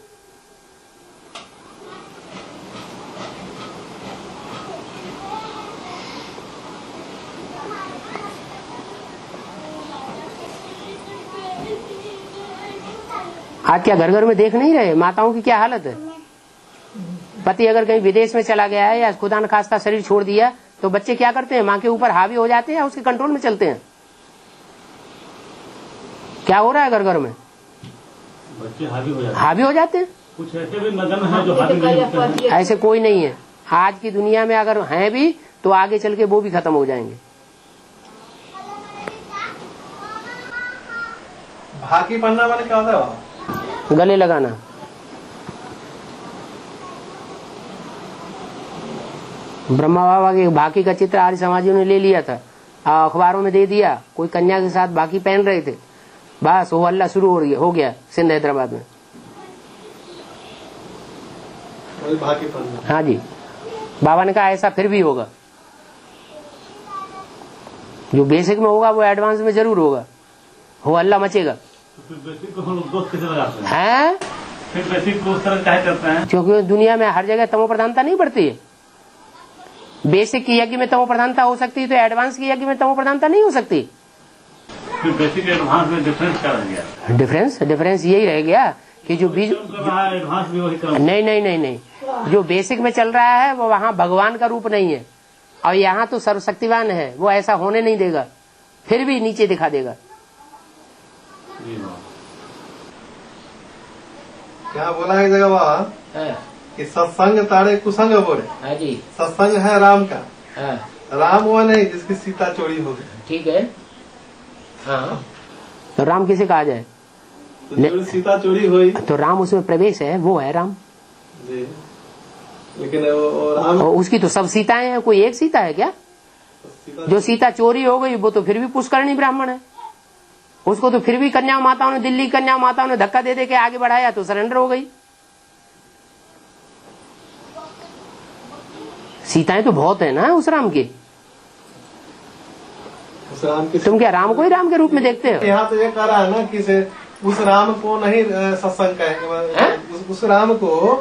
आज क्या घर घर में देख नहीं रहे माताओं की क्या हालत है? पति अगर कहीं विदेश में चला गया है या खुदा न खास्ता शरीर छोड़ दिया, तो बच्चे क्या करते हैं? माँ के ऊपर हावी हो जाते हैं या उसके कंट्रोल में चलते हैं? क्या हो रहा है घर घर में? बच्चे हावी हो जाते हैं। कुछ ऐसे भी नगन है जो हावी नहीं होते हैं। ऐसे कोई नहीं है आज की दुनिया में, अगर हैं भी तो आगे चल के वो भी खत्म हो जाएंगे। भाकी पन्ना मैंने क्या होता है? गले लगाना। ब्रह्मा बाबा के भाकी का चित्र आर्य समाजियों ने ले लिया था, अखबारों में दे दिया, कोई कन्या के साथ भाकी पहन रहे थे, बस वो हल्ला शुरू हो गया सिंध हैदराबाद में। भाकी पन्ना। हाँ जी, बाबा ने कहा ऐसा फिर भी होगा, जो बेसिक में होगा वो एडवांस में जरूर होगा, वो हल्ला मचेगा। फिर बेसिक को हम लोग दोस्त कैसे लगाते हैं? फिर बेसिक को उस तरह क्या करते हैं? क्योंकि दुनिया में हर जगह तमो प्रधानता नहीं बढ़ती है। बेसिक की यज्ञ में तमो प्रधानता हो सकती है तो एडवांस की यज्ञ में तमो प्रधानता नहीं हो सकती। फिर बेसिक एडवांस में डिफरेंस क्या रह गया? डिफरेंस यही रह गया कि जो बीज एडवांस भी वही कर नहीं, जो बेसिक में चल रहा है वो वहाँ भगवान का रूप नहीं है, और यहाँ तो सर्वशक्तिवान है, वो ऐसा होने नहीं देगा, फिर भी नीचे दिखा देगा। क्या बोला है जगह वहाँ कि सत्संग तारे कुसंग बोले। हाँ जी, सत्संग है राम का। हाँ। राम वो नहीं जिसकी सीता चोरी हो गई। ठीक है। हाँ। तो राम किसे कहा जाए? तो जो सीता चोरी हुई तो राम उसमें प्रवेश है, वो है राम जी। लेकिन वो राम और उसकी तो सब सीताएं हैं, कोई एक सीता है क्या? जो सीता चोरी हो गई वो तो फिर भी पुष्करणी ब्राह्मण है, उसको तो फिर भी कन्या माताओं ने, दिल्ली कन्या माताओं ने धक्का दे के आगे बढ़ाया तो सरेंडर हो गई। सीताएं तो बहुत है ना उस राम की। तुम क्या राम को ही राम के रूप में देखते हो? यहाँ तो ये कह रहा है ना कि उस राम को नहीं सत्संग कहेंगे, उस राम को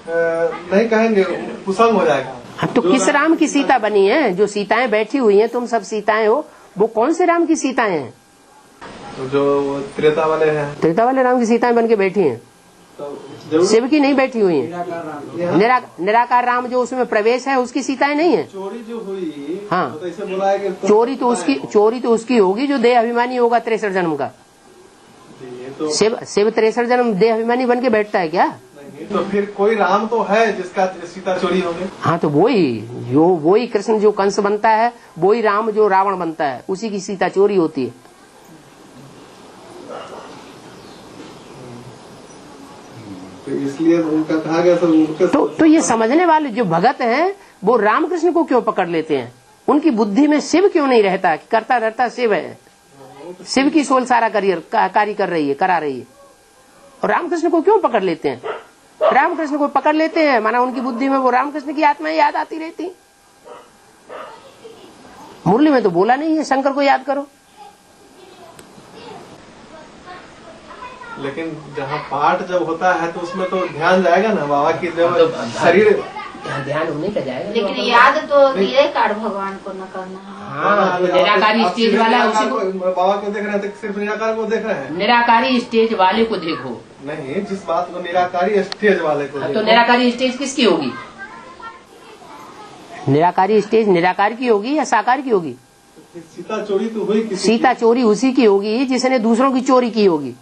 नहीं कहेंगे, कुसंग हो जाएगा। हाँ, तो किस राम की सीता बनी है? जो सीताएं बैठी हुई हैं, तुम सब सीताएं हो, वो कौन से राम की सीताएं हैं? तो जो त्रेता वाले हैं, त्रेता वाले राम की सीताएं बन के बैठी हैं, तो शिव की नहीं बैठी हुई है। निराकार राम जो उसमें प्रवेश है उसकी सीताएं नहीं है। चोरी जो हुई, हाँ, तो ऐसे बोला है कि चोरी तो उसकी होगी जो देह अभिमानी होगा 63 जन्म का। तो शिव 63 जन्म देह अभिमानी बन के बैठता है क्या? तो फिर कोई राम तो है जिसका सीता चोरी हो गई। हाँ, तो वही कृष्ण जो कंस बनता है, वही राम जो रावण बनता है, उसी की सीता चोरी होती है। तो इसलिए उनका कहा गया तो ये समझने वाले जो भगत हैं वो रामकृष्ण को क्यों पकड़ लेते हैं? उनकी बुद्धि में शिव क्यों नहीं रहता कि करता रहता शिव है, शिव की सोल सारा कार्य कर रही है, करा रही है, और रामकृष्ण को क्यों पकड़ लेते हैं? रामकृष्ण को पकड़ लेते हैं माना उनकी बुद्धि में वो रामकृष्ण की आत्मा याद आती रहती। मुरली में तो बोला नहीं है शंकर को याद करो। लेकिन जहाँ पाठ जब होता है तो उसमें तो ध्यान जाएगा ना बाबा की, जब शरीर ध्यान होने का जाएगा, लेकिन याद तो निराकार भगवान को न करना है। हाँ, निराकारी स्टेज वाला उसी को, बाबा को देख रहे हैं तो सिर्फ निराकार को देख रहे हैं। निराकारी स्टेज वाले को देखो। नहीं, जिस बात को निराकारी स्टेज वाले को तो निराकारी स्टेज किसकी होगी? निराकारी स्टेज निराकार की होगी या साकार की होगी? सीता चोरी तो हुई, सीता चोरी उसी की होगी जिसने दूसरों की चोरी की होगी।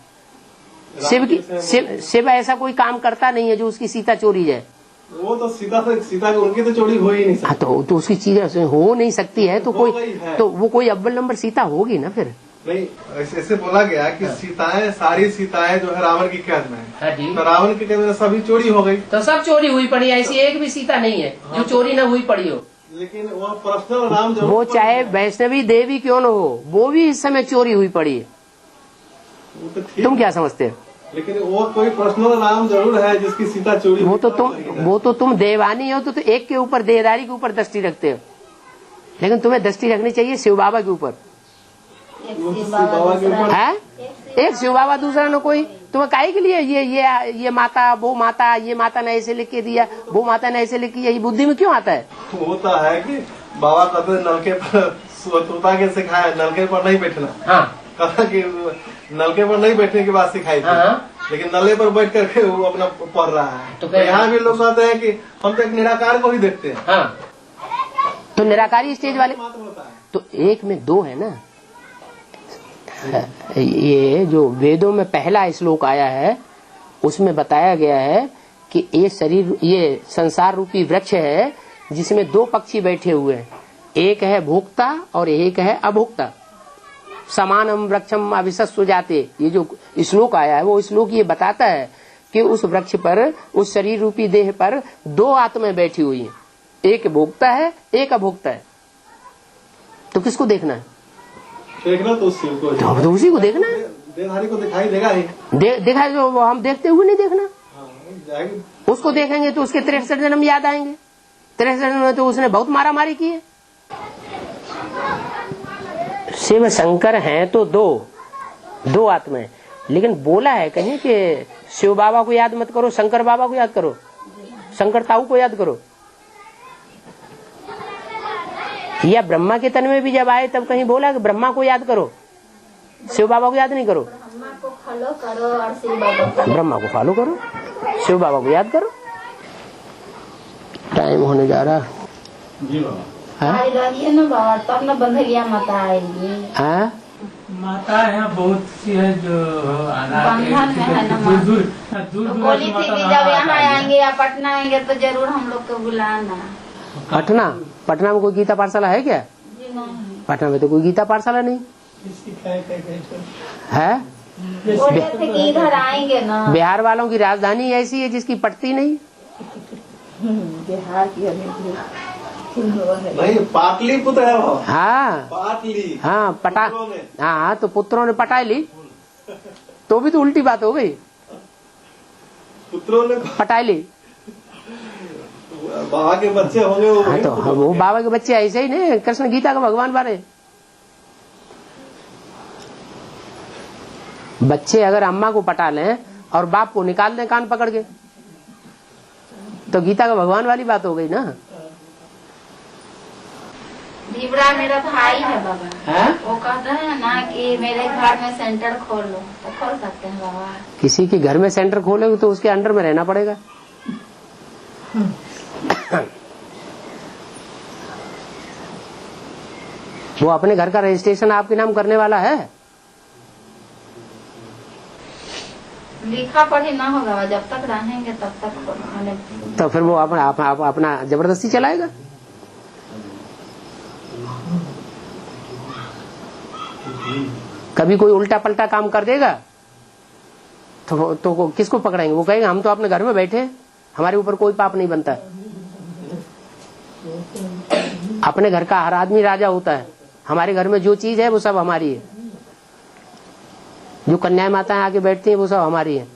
शिव ऐसा कोई काम करता नहीं है जो उसकी सीता चोरी जाए। वो तो सीता की उनकी तो चोरी हो ही नहीं सकती। तो उसकी चीजें हो नहीं सकती है तो वो कोई अव्वल नंबर सीता होगी ना फिर। नहीं, ऐसे बोला गया कि सीताएं, सारी सीताएं जो है रावण की कैद में है, तो रावण की कैद में सभी चोरी हो गई, तो सब चोरी हुई पड़ी, ऐसी एक भी सीता नहीं है जो चोरी न हुई पड़ी हो। लेकिन वो पर्सनल राम जो वो चाहे वैष्णवी देवी क्यों न हो, वो भी इस समय चोरी हुई पड़ी है। तुम क्या समझते हो? लेकिन वो कोई पर्सनल राम जरूर है जिसकी सीता चोरी। वो तो तुम देवानी हो तो एक के ऊपर, देहदारी के ऊपर दृष्टि रखते हो, लेकिन तुम्हें दृष्टि रखनी चाहिए शिव बाबा के ऊपर। है एक शिव बाबा, दूसरा न कोई। तुम्हें काहे के लिए ये माता, वो माता, ये माता ने ऐसे लिख के दिया, वो माता ने ऐसे लिख के, ये बुद्धि में क्यों आता है? होता है कि बाबा कहते नलके पर तोता के सिखाया, नलके पर नहीं बैठना। हाँ, कहा कि नलके पर नहीं बैठने की बात सिखाई थी। लेकिन नले पर बैठ करके वो अपना पढ़ रहा है। तो यहाँ भी लोग कहते हैं कि हम तो एक निराकार को ही देखते हैं। हाँ, तो निराकारी स्टेज वाले तो एक में दो है ना, ये जो वेदों में पहला श्लोक आया है उसमें बताया गया है कि ये शरीर, ये संसार रूपी वृक्ष है जिसमें दो पक्षी बैठे हुए हैं, एक है भोक्ता और एक है अभोक्ता। समानम वृक्षम अविशस्व जाते, ये जो श्लोक आया है वो श्लोक ये बताता है कि उस वृक्ष पर, उस शरीर रूपी देह पर दो आत्माएं बैठी हुई हैं, एक भोक्ता है एक अभोक्ता है। तो किसको देखना है? देखना तो उसी को, तो उसी को देखना है, देहधारी को दिखाई देगा ही। दिखाई जो हम देखते हुए नहीं देखना, जाएगी। उसको देखेंगे तो उसके 63 जन्म याद आएंगे। 63 जन्म में तो उसने बहुत मारा मारी की है। शिव शंकर हैं तो दो आत्माएं, लेकिन बोला है कहीं कि शिव बाबा को याद मत करो, शंकर बाबा को याद करो, शंकर ताऊ को याद करो। या ब्रह्मा के तन में भी जब आए तब कहीं बोला कि ब्रह्मा को याद करो, शिव बाबा को याद नहीं करो। ब्रह्मा को फॉलो करो और शिव बाबा को, ब्रह्मा को फॉलो करो, शिव बाबा को याद करो। टाइम होने जा रहा जी बाबा। आई रहिए ना बाबा, तब न बंधलिया माता आएगी। माता यहाँ बहुत सी है जो बंधन में है ना माता। दूर बोली थी कि जब यहाँ आएंगे या पटना आएंगे तो जरूर हम लोग को बुलाना। पटना में कोई गीता पाठशाला है क्या? जी नहीं, पटना में तो कोई गीता पाठशाला नहीं है। बोले थे कि इधर आएंगे ना। बिहार वालों की राजधानी ऐसी है जिसकी पटती नहीं। बिहार की नहीं, पाटलिपुत्र है वो। हाँ पाटली, हाँ पटा, हाँ तो पुत्रों ने पटा ली तो भी तो उल्टी बात हो गई। पुत्रों ने पटा ली, बाबा के बच्चे होंगे वो। हाँ तो वो बाबा के बच्चे ऐसे ही नहीं, कृष्ण गीता का भगवान बारे। बच्चे अगर अम्मा को पटा लें और बाप को निकाल दें कान पकड़ के तो गीता का भगवान वाली बात हो गई ना। भीवरा मेरा भाई है बाबा। है? वो कहते हैं ना कि मेरे घर में सेंटर खोल लो, तो खोल सकते हैं बाबा। किसी के घर में सेंटर खोलेगे तो उसके अंडर में रहना पड़ेगा। वो अपने घर का रजिस्ट्रेशन आपके नाम करने वाला है? लिखा पढ़ी ना होगा, जब तक रहेंगे तब तक। तो फिर वो अपना जबरदस्ती चलाएगा। कभी कोई उल्टा पलटा काम कर देगा तो किसको पकड़ेंगे? वो कहेगा हम तो अपने घर में बैठे, हमारे ऊपर कोई पाप नहीं बनता। अपने घर का हर आदमी राजा होता है। हमारे घर में जो चीज है वो सब हमारी है। जो कन्याएं माताएं आके बैठती हैं वो सब हमारी है।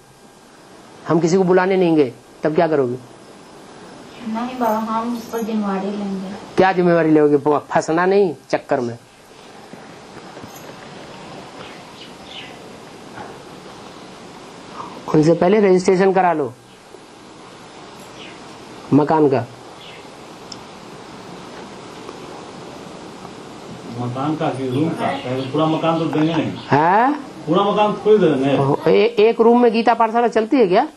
हम किसी को बुलाने नहीं गए, तब क्या करोगे? नहीं बाबा, हम उस पर जिम्मेवारी लेंगे। क्या जिम्मेवारी लोगे? फंसना नहीं चक्कर में। उनसे पहले रजिस्ट्रेशन करा लो मकान का। मकान का रूम का पूरा मकान तो देंगे नहीं है? पूरा मकान थोड़ी देंगे। एक रूम में गीता पाठशाला चलती है क्या?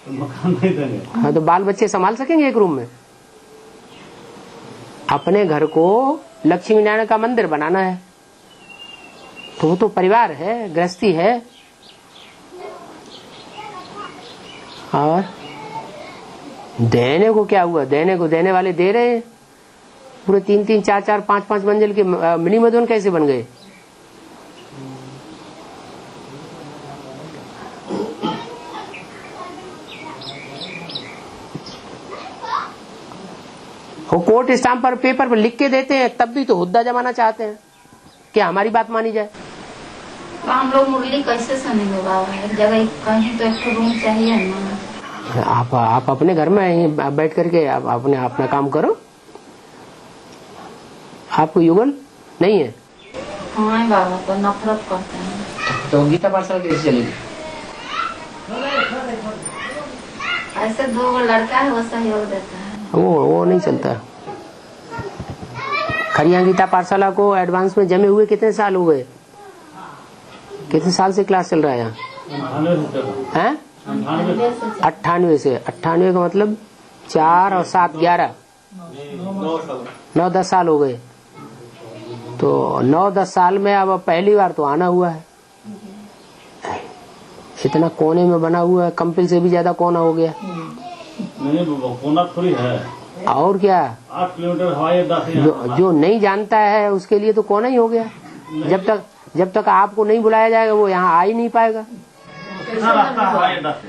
मकान नहीं देंगे। हाँ तो बाल बच्चे संभाल सकेंगे एक रूम में? अपने घर को लक्ष्मी नारायण का मंदिर बनाना है तो वो तो परिवार है, गृहस्थी है। और देने को क्या हुआ? देने को देने वाले दे रहे हैं। पूरे 3-3, 4-4, 5-5 मंजिल के मिनी मधुबन कैसे बन गए? वो कोर्ट स्टाम्प पर पेपर पर लिख के देते हैं, तब भी तो हुद्दा जमाना चाहते हैं कि हमारी बात मानी जाए। तो हम लोग मुरली कैसे सुनेंगे बाबा? एक जगह कहीं तो एक रूम चाहिए ना। आप अपने घर में बैठ करके आप अपना काम करो। आपको युगल नहीं है? हाँ बाबा, तो नफरत करते हैं। तो गीता पाठशाला कैसे चलेगी? ऐसे 2 लड़का है वो सहयोग देता है। वो नहीं चलता। खरिया गीता पाठशाला को एडवांस में जमे हुए कितने साल हो गए? कितने साल से क्लास चल रहा है यहाँ? 98 से। 98 का मतलब 4 और 7 11, 9-10 साल हो गए। तो 9-10 साल में अब पहली बार तो आना हुआ है। इतना कोने में बना हुआ है, कंपिल से भी ज्यादा कोना हो गया। नहीं कोना थोड़ी है, और क्या। 8 किलोमीटर हवाई अड्डा से जो नहीं जानता है उसके लिए तो कोना ही हो गया। जब तक आपको नहीं बुलाया जाएगा वो यहाँ आ ही नहीं पाएगा। रास्ता हवाई अड्डा से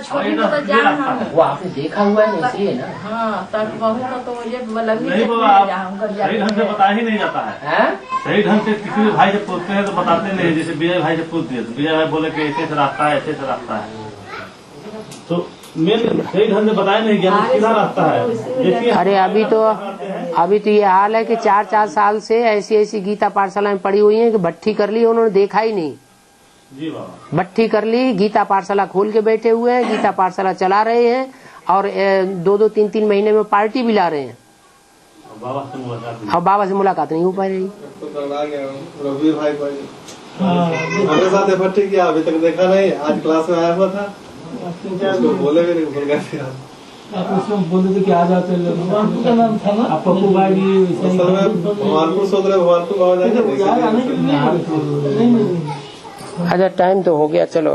छोटी को तो जान हम वो आपने देखा हुआ है ना, इसलिए ना। हाँ तब बहुत तो मुझे नहीं बाबा, सही ढंग से बताया ही नहीं जाता है। सही ढंग से किसी भी भाई से पूछते हैं तो बताते नहीं। जैसे विजय भाई से पूछ दिए तो विजय भाई बोले कि ऐसे से रास्ता है, ऐसे से रास्ता है, तो मेन सही ढंग से बताया नहीं गया, सीधा रास्ता है। देखिए अरे अभी तो ये हाल है कि 4 साल से ऐसी गीता पाठशाला में पड़ी हुई है कि भट्ठी कर ली, उन्होंने देखा ही नहीं। जी बाबा, भट्ठी कर ली, गीता पाठशाला खोल के बैठे हुए हैं, गीता पाठशाला चला रहे हैं और 2-2, 3-3 महीने में पार्टी भी ला रहे हैं। अब बाबा से मुलाकात नहीं हो पा रही। रवि भाई हमारे साथ भट्टी किया, अभी तक देखा नहीं। आज क्लास में आया हुआ था, बोले भी नहीं, भूल गए थे। उसमें बोले थे कि आ जाते भगवानपुर का नाम था ना, पप्पू भाई भी भगवानपुर सोच रहे, भगवानपुर बाबा जाएंगे। अच्छा टाइम तो हो गया, चलो।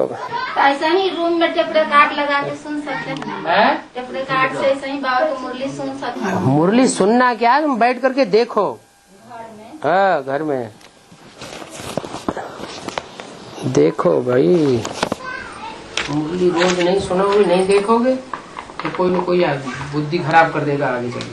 ऐसा ही रूम में टेप रिकॉर्ड लगा के सुन सकते हैं। टेप रिकॉर्ड से ऐसा ही बाबा की मुरली सुन सकते हैं। मुरली सुनना क्या, तुम बैठ करके देखो हाँ घर में देखो भाई। मुरली रोज नहीं सुनोगे, नहीं देखोगे तो कोई न कोई बुद्धि खराब कर देगा आगे चल के।